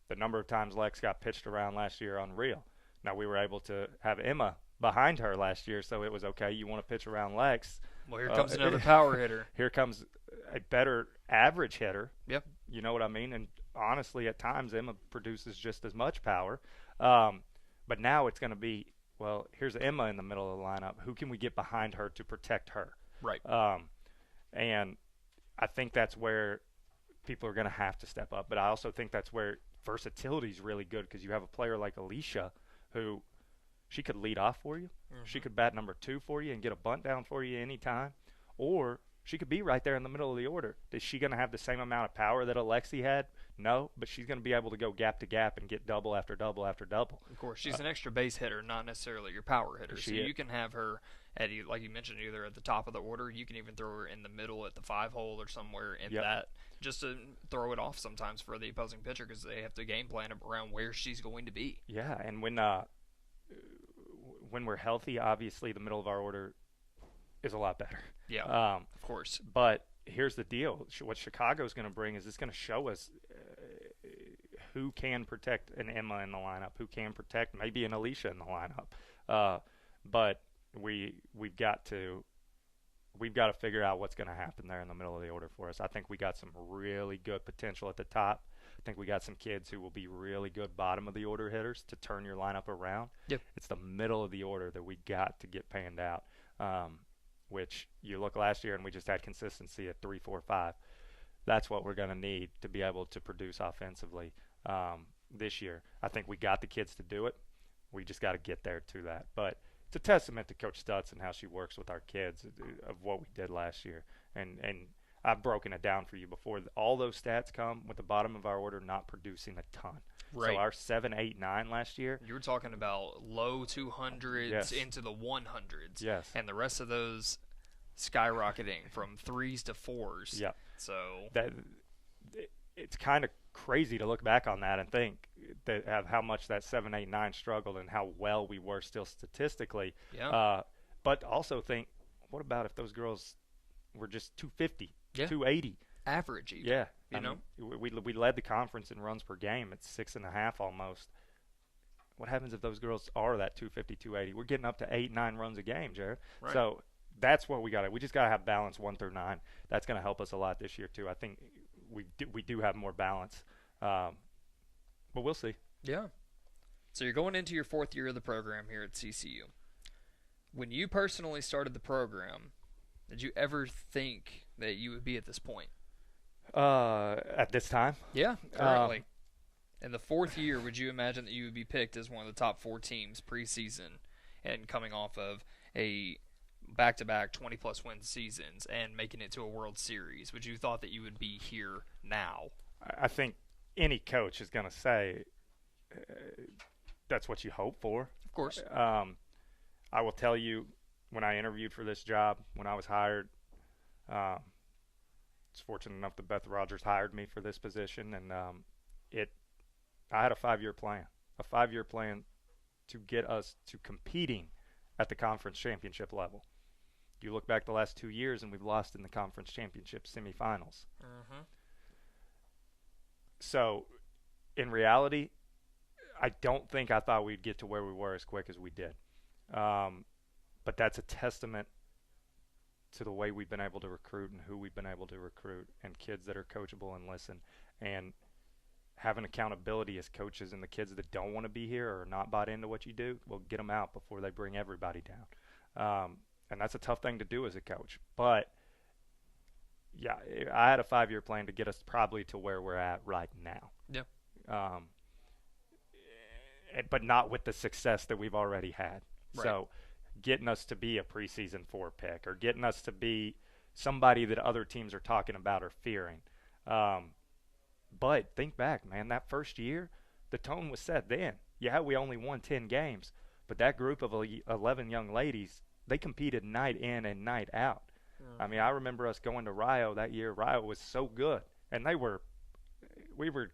The number of times Lex got pitched around last year, unreal. Now, we were able to have Emma behind her last year, so it was okay. You want to pitch around Lex. Well, here comes another power hitter. Here comes a better average hitter. Yep. You know what I mean? And honestly, at times, Emma produces just as much power. But now it's going to be, well, here's Emma in the middle of the lineup. Who can we get behind her to protect her? Right. And I think that's where people are going to have to step up. But I also think that's where versatility is really good because you have a player like Alicia who she could lead off for you. Mm-hmm. She could bat number 2 for you and get a bunt down for you anytime. Or she could be right there in the middle of the order. Is she going to have the same amount of power that Alexi had? No, but she's going to be able to go gap to gap and get double after double after double. Of course, she's an extra base hitter, not necessarily your power hitter. So you can have her at, like you mentioned, either at the top of the order. You can even throw her in the middle at the 5-hole or somewhere in that, just to throw it off sometimes for the opposing pitcher because they have to game plan around where she's going to be. Yeah, and when we're healthy, obviously the middle of our order is a lot better. Yeah, of course. But here's the deal. What Chicago's going to bring is it's going to show us who can protect an Emma in the lineup, who can protect maybe an Alicia in the lineup. But we've got to figure out what's going to happen there in the middle of the order for us. I think we got some really good potential at the top. I think we got some kids who will be really good bottom of the order hitters to turn your lineup around. Yep. It's the middle of the order that we got to get panned out. Which you look last year and we just had consistency at 3, 4, 5. That's what we're going to need to be able to produce offensively this year. I think we got the kids to do it. We just got to get there to that. But it's a testament to Coach Stutz and how she works with our kids of what we did last year. And I've broken it down for you before. All those stats come with the bottom of our order not producing a ton. Right. So our 7, 8, 9 last year. You were talking about low 200s into the 100s. Yes. And the rest of those skyrocketing from 3s to 4s. Yeah. So it's kind of crazy to look back on that and think that of how much that 7, 8, 9 struggled and how well we were still statistically. Yeah. But also think, what about if those girls were just 250, 280? Average even. Yeah. You know? We led the conference in runs per game at 6.5 almost. What happens if those girls are that 250, 280? We're getting up to 8, 9 runs a game, Jared. Right. So that's what we got. We just got to have balance 1 through 9. That's going to help us a lot this year too. I think we do have more balance, but we'll see. Yeah. So you're going into your 4th year of the program here at CCU. When you personally started the program, did you ever think that you would be at this point? At this time? Yeah, currently. In the 4th year, would you imagine that you would be picked as one of the top 4 teams preseason and coming off of a back-to-back 20-plus win seasons and making it to a World Series? Would you thought that you would be here now? I think any coach is going to say that's what you hope for. Of course. I will tell you, when I interviewed for this job, when I was hired, I was fortunate enough that Beth Rogers hired me for this position, and I had a 5-year plan, to get us to competing at the conference championship level. You look back the last 2 years, and we've lost in the conference championship semifinals. Mm-hmm. So, in reality, I don't think I thought we'd get to where we were as quick as we did. But that's a testament to the way we've been able to recruit and who we've been able to recruit, and kids that are coachable and listen, and having accountability as coaches. And the kids that don't want to be here or are not bought into what you do, well, get them out before they bring everybody down. And that's a tough thing to do as a coach. But yeah, I had a 5-year plan to get us probably to where we're at right now. Yeah. Um, but not with the success that we've already had. Right. So getting us to be a preseason 4 pick, or getting us to be somebody that other teams are talking about or fearing. But think back, man, that first year, the tone was set then. Yeah, we only won 10 games, but that group of 11 young ladies, they competed night in and night out. I mean, I remember us going to Rio that year. Rio was so good, and we were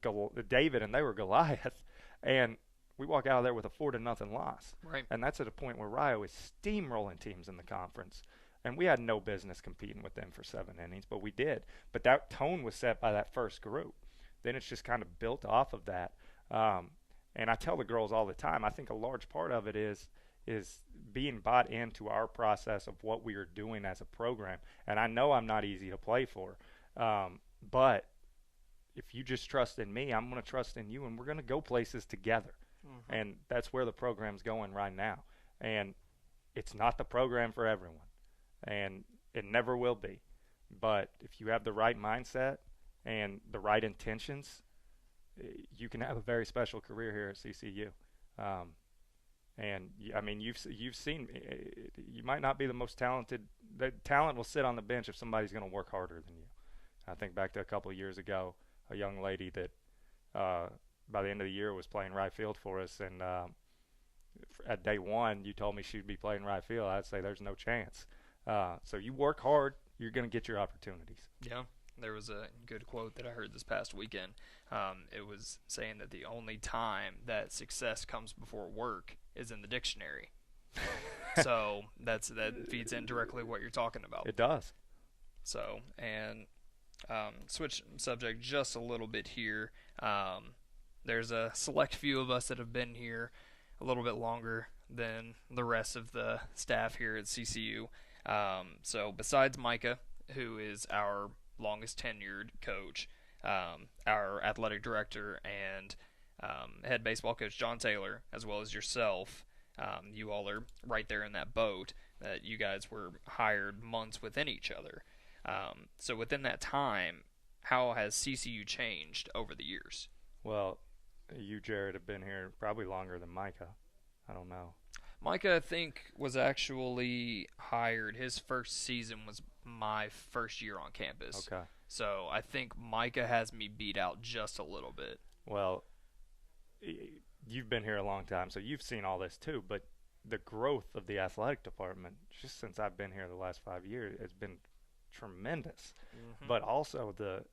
David and they were Goliath, and we walk out of there with a 4-0 loss. Right. And that's at a point where Rio is steamrolling teams in the conference, and we had no business competing with them for 7 innings, but we did. But that tone was set by that first group. Then it's just kind of built off of that. And I tell the girls all the time, I think a large part of it is being bought into our process of what we are doing as a program. And I know I'm not easy to play for, but if you just trust in me, I'm going to trust in you, and we're going to go places together. Mm-hmm. And that's where the program's going right now. And it's not the program for everyone, and it never will be. But if you have the right mindset and the right intentions, you can have a very special career here at CCU. And I mean, you've seen, you might not be the most talented. The talent will sit on the bench if somebody's going to work harder than you. I think back to a couple of years ago, a young lady that by the end of the year was playing right field for us, and at day one you told me she'd be playing right field. I'd say there's no chance. So you work hard, you're going to get your opportunities. Yeah. There was a good quote that I heard this past weekend. It was saying that the only time that success comes before work is in the dictionary. So that feeds in directly what you're talking about. It does. So, and switch subject just a little bit here. There's a select few of us that have been here a little bit longer than the rest of the staff here at CCU. So besides Micah, who is our longest tenured coach, our athletic director and head baseball coach John Taylor, as well as yourself, you all are right there in that boat that you guys were hired months within each other. So within that time, how has CCU changed over the years? Well, you, Jared, have been here probably longer than Micah. I don't know. Micah, I think, was actually hired. His first season was my first year on campus. Okay. So I think Micah has me beat out just a little bit. Well, you've been here a long time, so you've seen all this too. But the growth of the athletic department, just since I've been here the last 5 years, has been tremendous. Mm-hmm. But also the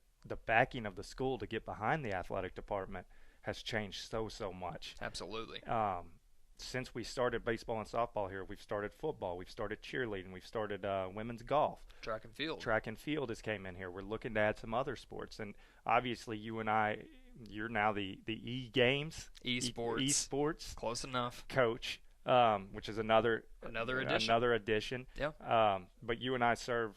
backing of the school to get behind the athletic department has changed so much. Absolutely. Since we started baseball and softball here, we've started football, we've started cheerleading, we've started women's golf. Track and field. Track and field has came in here. We're looking to add some other sports. And obviously you and I, you're now the E-Games. Esports. Close enough. Coach, which is another addition. Yeah. But you and I serve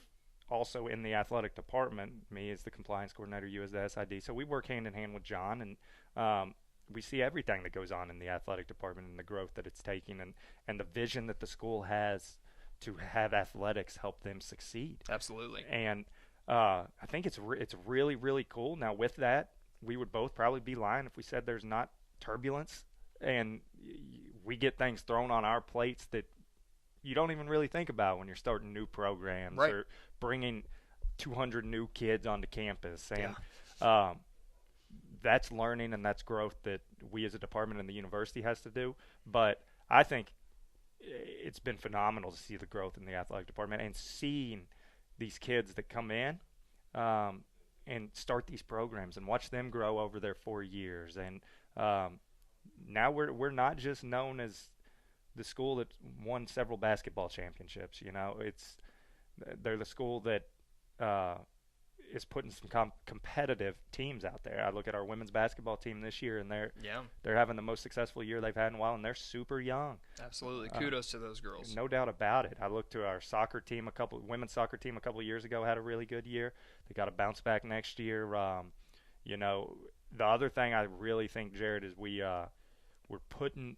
also in the athletic department. Me as the compliance coordinator, you as the SID. So we work hand in hand with John, and we see everything that goes on in the athletic department and the growth that it's taking, and the vision that the school has to have athletics help them succeed. Absolutely. And I think it's really, really cool. Now, with that, we would both probably be lying if we said there's not turbulence, and we get things thrown on our plates that you don't even really think about when you're starting new programs, right, or bringing 200 new kids onto campus. And yeah. That's learning and that's growth that we as a department and the university has to do. But I think it's been phenomenal to see the growth in the athletic department and seeing these kids that come in and start these programs and watch them grow over their 4 years. And now we're not just known as the school that won several basketball championships. You know, they're the school that is putting some competitive teams out there. I look at our women's basketball team this year, and Yeah, they're having the most successful year they've had in a while, and they're super young. absolutely. Kudos to those girls. No doubt about it. I looked to our soccer team, women's soccer team a couple of years ago had a really good year. They got to bounce back next year. You know, the other thing I really think, Jared, is we're putting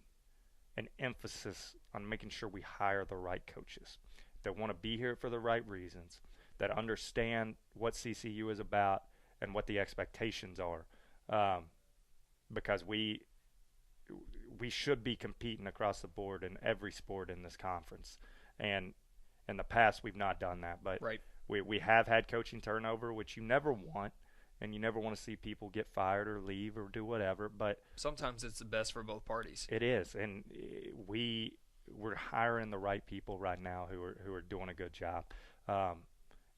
an emphasis on making sure we hire the right coaches that want to be here for the right reasons, that understand what CCU is about and what the expectations are, because we should be competing across the board in every sport in this conference. And in the past, we've not done that, but Right. we have had coaching turnover, which you never want, and you never want to see people get fired or leave or do whatever. But Sometimes it's the best for both parties. it is, and we're hiring the right people right now who are doing a good job,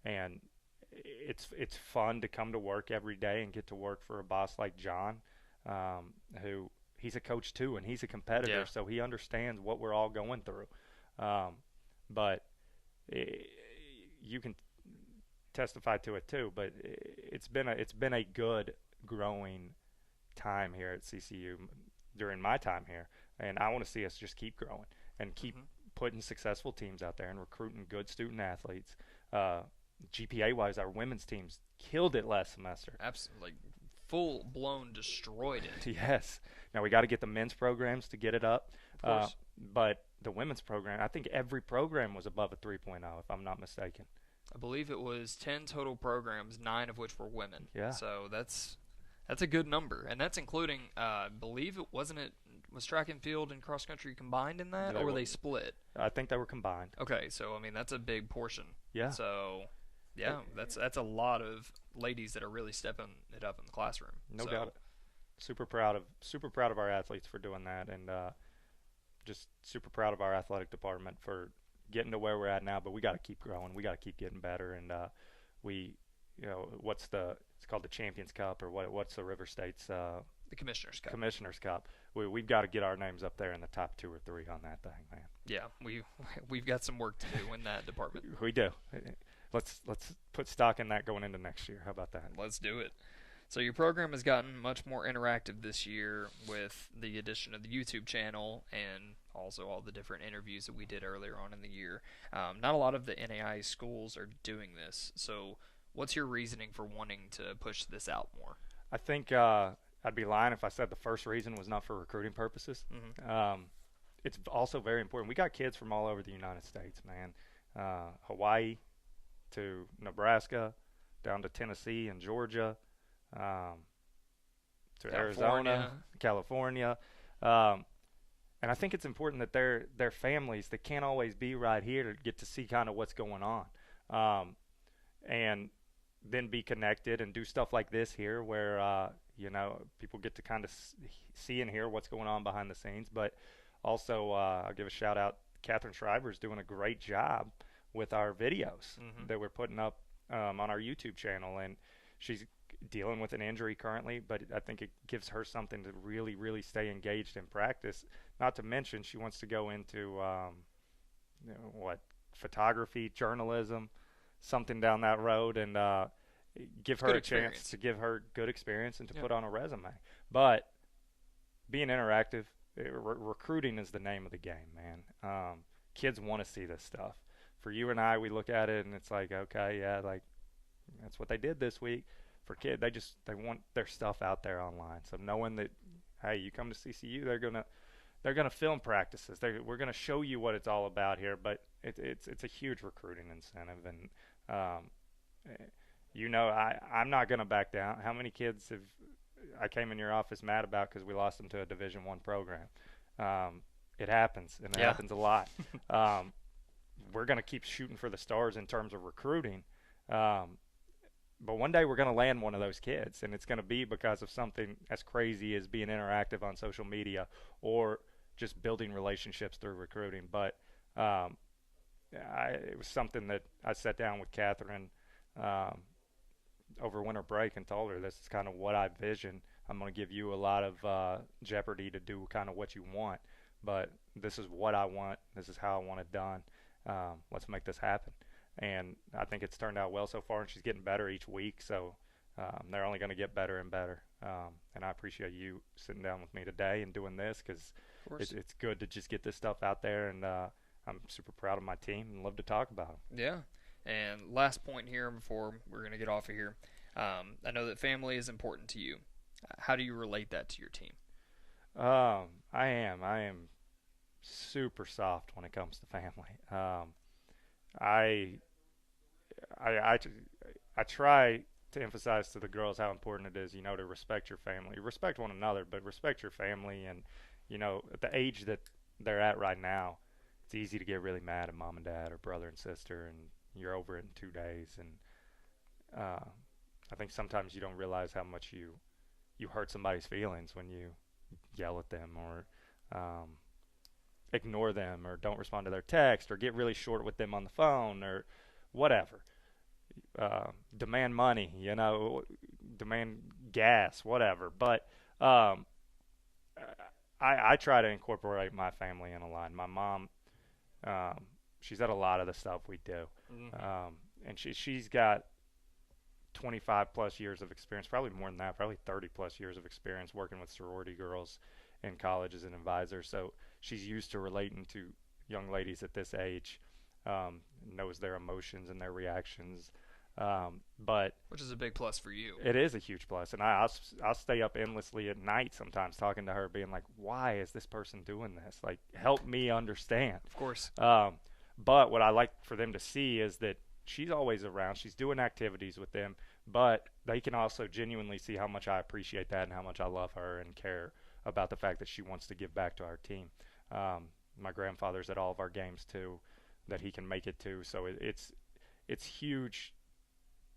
and it's fun to come to work every day and get to work for a boss like John, who he's a coach too, and he's a competitor, Yeah. so he understands what we're all going through. But you can testify to it too. But it's been a good growing time here at CCU during my time here, and I want to see us just keep growing and keep putting successful teams out there and recruiting good student athletes. GPA wise, our women's teams killed it last semester. Absolutely, like full blown destroyed it. Yes. Now we got to get the men's programs to get it up. Of course. But the women's program, I think every program was above a 3.0, if I'm not mistaken. I believe it was 10 total programs, 9 of which were women. Yeah. So that's a good number, and that's including, I believe was track and field and cross country combined in that, or were they split? I think they were combined. Okay, so I mean that's a big portion. Yeah. So, yeah, that's a lot of ladies that are really stepping it up in the classroom. No So, doubt. Super proud of our athletes for doing that, and just super proud of our athletic department for getting to where we're at now. But we got to keep growing. We got to keep getting better, and it's called the Champions Cup, or what's the River State's the Commissioner's Cup. Commissioner's Cup. We've got to get our names up there in the top 2 or 3 on that thing, man. Yeah, we've got some work to do in that department. We do. Let's put stock in that going into next year. How about that? Let's do it. So your program has gotten much more interactive this year with the addition of the YouTube channel and also all the different interviews that we did earlier on in the year. Not a lot of the NAI schools are doing this. So what's your reasoning for wanting to push this out more? I think I'd be lying if I said the first reason was not for recruiting purposes. It's also very important. We got kids from all over the United States, man. Hawaii to Nebraska, down to Tennessee and Georgia, to Arizona, California. And I think it's important that their families that can't always be right here to get to see kind of what's going on, and then be connected and do stuff like this here where people get to kind of see and hear what's going on behind the scenes. But also I'll give a shout out. Catherine Schreiber is doing a great job with our videos that we're putting up on our YouTube channel, and she's dealing with an injury currently, but I think it gives her something to really, really stay engaged in practice. Not to mention she wants to go into photography, journalism, something down that road, and give her a chance to give her good experience and to put on a resume. But being interactive, recruiting is the name of the game, man. Kids want to see this stuff. For you and I, we look at it and it's like, okay, yeah, like that's what they did this week. For kids, they want their stuff out there online. So knowing that, hey, you come to CCU, they're gonna film practices. We're gonna show you what it's all about here. But it's a huge recruiting incentive, and I'm not gonna back down. How many kids I came in your office mad about because we lost them to a Division I program? It happens, and it happens a lot. We're gonna keep shooting for the stars in terms of recruiting. But one day we're going to land one of those kids, and it's going to be because of something as crazy as being interactive on social media or just building relationships through recruiting. But it was something that I sat down with Catherine over winter break and told her this is kind of what I vision. I'm going to give you a lot of jeopardy to do kind of what you want, but this is what I want. This is how I want it done. Let's make this happen. and I think it's turned out well so far, and she's getting better each week. So they're only going to get better and better. And I appreciate you sitting down with me today and doing this because it's good to just get this stuff out there. And I'm super proud of my team and love to talk about them. Yeah. And last point here before we're going to get off of here. I know that family is important to you. How do you relate that to your team? I am super soft when it comes to family. I, I try to emphasize to the girls how important it is, to respect your family, respect one another, but respect your family. And, at the age that they're at right now, it's easy to get really mad at mom and dad or brother and sister, and you're over it in 2 days. And I think sometimes you don't realize how much you hurt somebody's feelings when you yell at them or ignore them or don't respond to their text or get really short with them on the phone or whatever. Demand money, demand gas, whatever. But I try to incorporate my family in a line. My mom, she's at a lot of the stuff we do. Mm-hmm. And she's got 25 plus years of experience, probably more than that, probably 30 plus years of experience working with sorority girls in college as an advisor. So she's used to relating to young ladies at this age, knows their emotions and their reactions. But which is a big plus for you. It is a huge plus. And I'll stay up endlessly at night sometimes talking to her, being like, why is this person doing this? Like, help me understand. Of course. But what I like for them to see is that she's always around. She's doing activities with them, but they can also genuinely see how much I appreciate that and how much I love her and care about the fact that she wants to give back to our team. My grandfather's at all of our games too, that he can make it to. So it's huge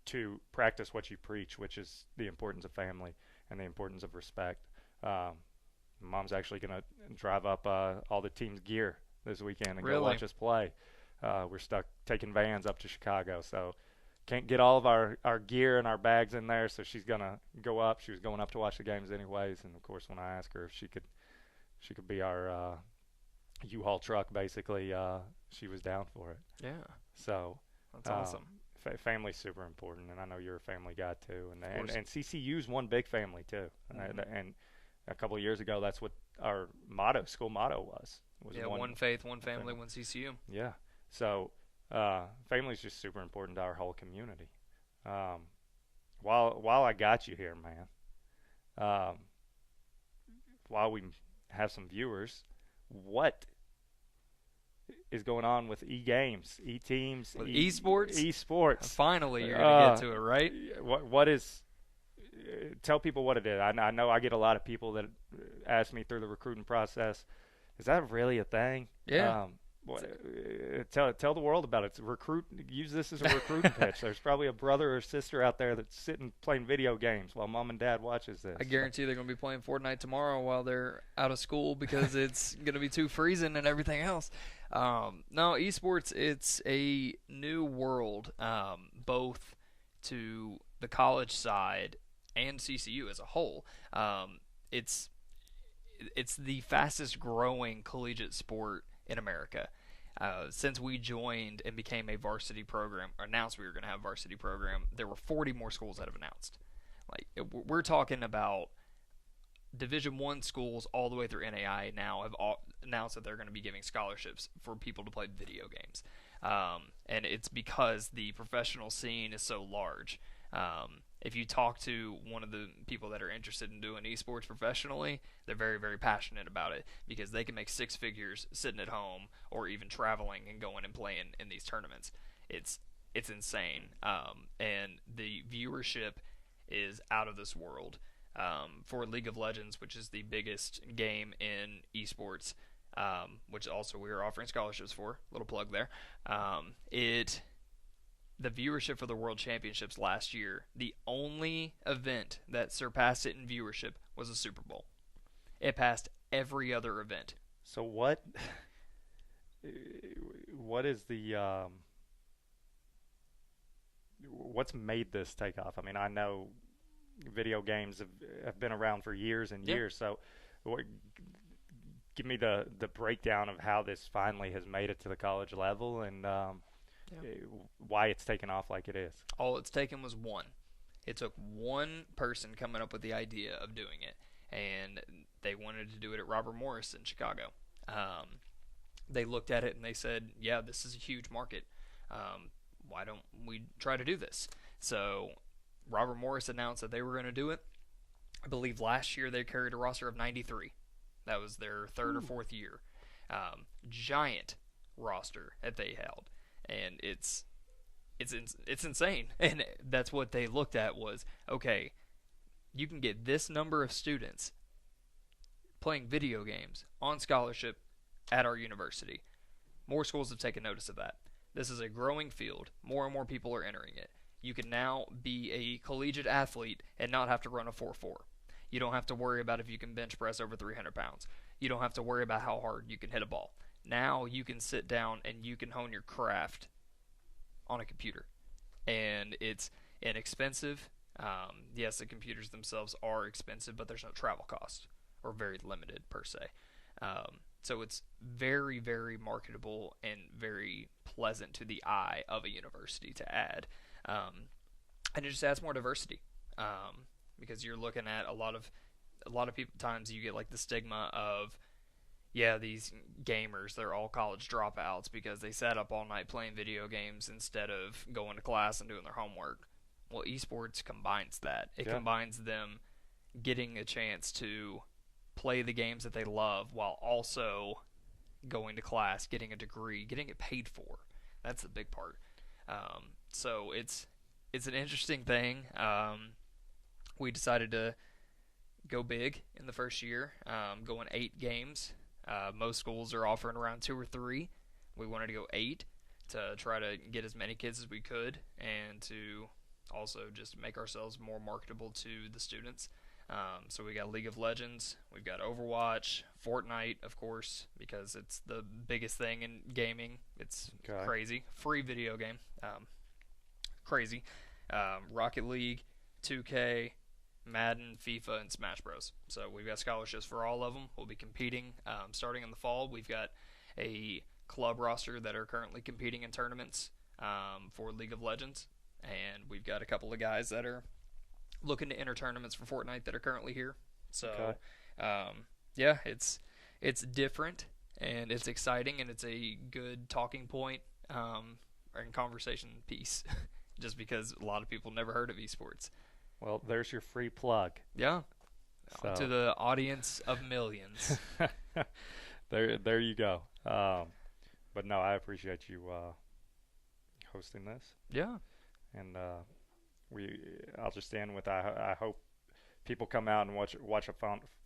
to practice what you preach, which is the importance of family and the importance of respect. Mom's actually going to drive up all the team's gear this weekend and go watch us play. We're stuck taking vans up to Chicago, so can't get all of our gear and our bags in there, so she's going to go up. She was going up to watch the games anyways, and of course when I asked her if she could be our U-Haul truck, basically, she was down for it. Yeah. So that's awesome. Family's super important, and I know you're a family guy too. And CCU's one big family too. Mm-hmm. And a couple of years ago, that's what our school motto was. One faith, one family, one CCU. Yeah. So family's just super important to our whole community. While I got you here, man, while we have some viewers, what is going on with e-games, e-teams, with esports? Esports. Finally, you're going to get to it, right? What is tell people what it is. I know I get a lot of people that ask me through the recruiting process, is that really a thing? Yeah. Tell the world about it. Use this as a recruiting pitch. There's probably a brother or sister out there that's sitting playing video games while mom and dad watches this. I guarantee they're going to be playing Fortnite tomorrow while they're out of school because it's going to be too freezing and everything else. No, esports, it's a new world, both to the college side and CCU as a whole. It's the fastest growing collegiate sport in America. Since we joined and became a varsity program, or announced we were going to have a varsity program, there were 40 more schools that have announced. Like, we're talking about Division I schools all the way through NAI now have announced that they're going to be giving scholarships for people to play video games. And it's because the professional scene is so large. If you talk to one of the people that are interested in doing esports professionally, they're very, very passionate about it because they can make six figures sitting at home or even traveling and going and playing in these tournaments. It's insane. And the viewership is out of this world. For League of Legends, which is the biggest game in esports, which also we are offering scholarships for, little plug there, the viewership for the World Championships last year, the only event that surpassed it in viewership was the Super Bowl. It passed every other event. So what is the what's made this take off? I mean, I know video games have been around for years and years, so give me the breakdown of how this finally has made it to the college level and Yeah. why it's taken off like it is. All it's taken was one. It took one person coming up with the idea of doing it, and they wanted to do it at Robert Morris in Chicago. They looked at it and they said, "Yeah, this is a huge market. Why don't we try to do this?" So Robert Morris announced that they were going to do it. I believe last year they carried a roster of 93. That was their third or fourth year. Giant roster that they held, and it's insane. And that's what they looked at was, okay, you can get this number of students playing video games on scholarship at our university. More schools have taken notice of that. This is a growing field. More and more people are entering it. You can now be a collegiate athlete and not have to run a 4.4. You don't have to worry about if you can bench press over 300 pounds. You don't have to worry about how hard you can hit a ball. Now you can sit down and you can hone your craft on a computer. And it's inexpensive. Yes, the computers themselves are expensive, but there's no travel cost, or very limited per se. So it's very, very marketable and very pleasant to the eye of a university to add. And it just adds more diversity. Because you're looking at a lot of people times you get like the stigma of, yeah, these gamers, they're all college dropouts because they sat up all night playing video games instead of going to class and doing their homework. Well, esports combines that. It combines them getting a chance to play the games that they love while also going to class, getting a degree, getting it paid for. That's the big part. So it's an interesting thing. We decided to go big in the first year, going 8 games. Most schools are offering around 2 or 3. We wanted to go 8 to try to get as many kids as we could and to also just make ourselves more marketable to the students. So we got League of Legends, we've got Overwatch, Fortnite, of course, because it's the biggest thing in gaming. It's crazy. Free video game. Crazy. Rocket League, 2K, Madden, FIFA, and Smash Bros. So we've got scholarships for all of them. We'll be competing starting in the fall. We've got a club roster that are currently competing in tournaments for League of Legends, and we've got a couple of guys that are looking to enter tournaments for Fortnite that are currently here. So, yeah, it's different and it's exciting and it's a good talking point and conversation piece, just because a lot of people never heard of esports. Well, there's your free plug. Yeah. So. To the audience of millions. There you go. But no, I appreciate you hosting this. Yeah. And I'll just end with I hope people come out and watch a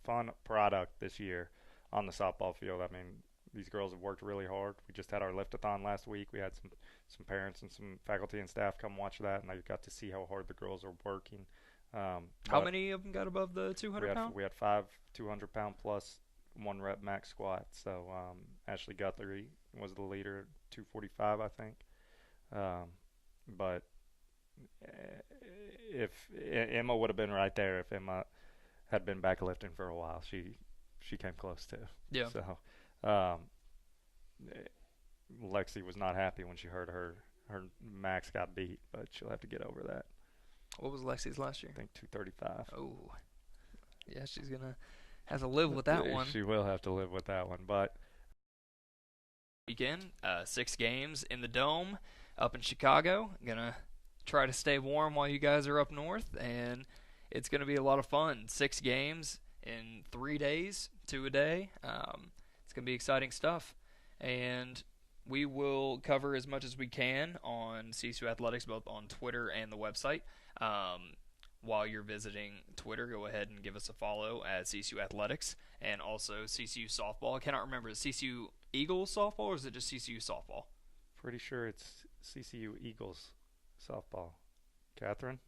fun product this year on the softball field. I mean, these girls have worked really hard. We just had our lift-a-thon last week. We had some parents and some faculty and staff come watch that, and they got to see how hard the girls are working. How many of them got above the 200 pound? We had 5 200-pound plus 1 rep max squat. So Ashley Guthrie was the leader, 245, I think. But if Emma would have been right there, if Emma had been back lifting for a while, she came close too. Yeah. So Lexi was not happy when she heard her max got beat, but she'll have to get over that. What was Lexi's last year? I think 235. Oh, yeah, she's gonna have to live with that one. She will have to live with that one, but weekend, 6 games in the Dome up in Chicago. Gonna try to stay warm while you guys are up north, and it's gonna be a lot of fun. 6 games in 3 days, 2 a day. It's gonna be exciting stuff, and we will cover as much as we can on CSU Athletics, both on Twitter and the website. While you're visiting Twitter, go ahead and give us a follow at CSU Athletics and also CSU Softball. I cannot remember, is CSU Eagles Softball or is it just CSU Softball? Pretty sure it's CSU Eagles Softball. Catherine?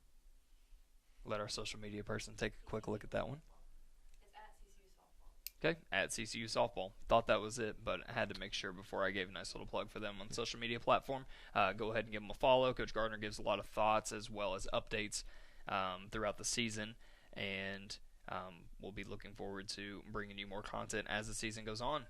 Let our social media person take a quick look at that one. It's at CSU Softball. Okay, at CSU Softball. Thought that was it, but I had to make sure before I gave a nice little plug for them on the social media platform. Go ahead and give them a follow. Coach Gardner gives a lot of thoughts as well as updates throughout the season, and we'll be looking forward to bringing you more content as the season goes on.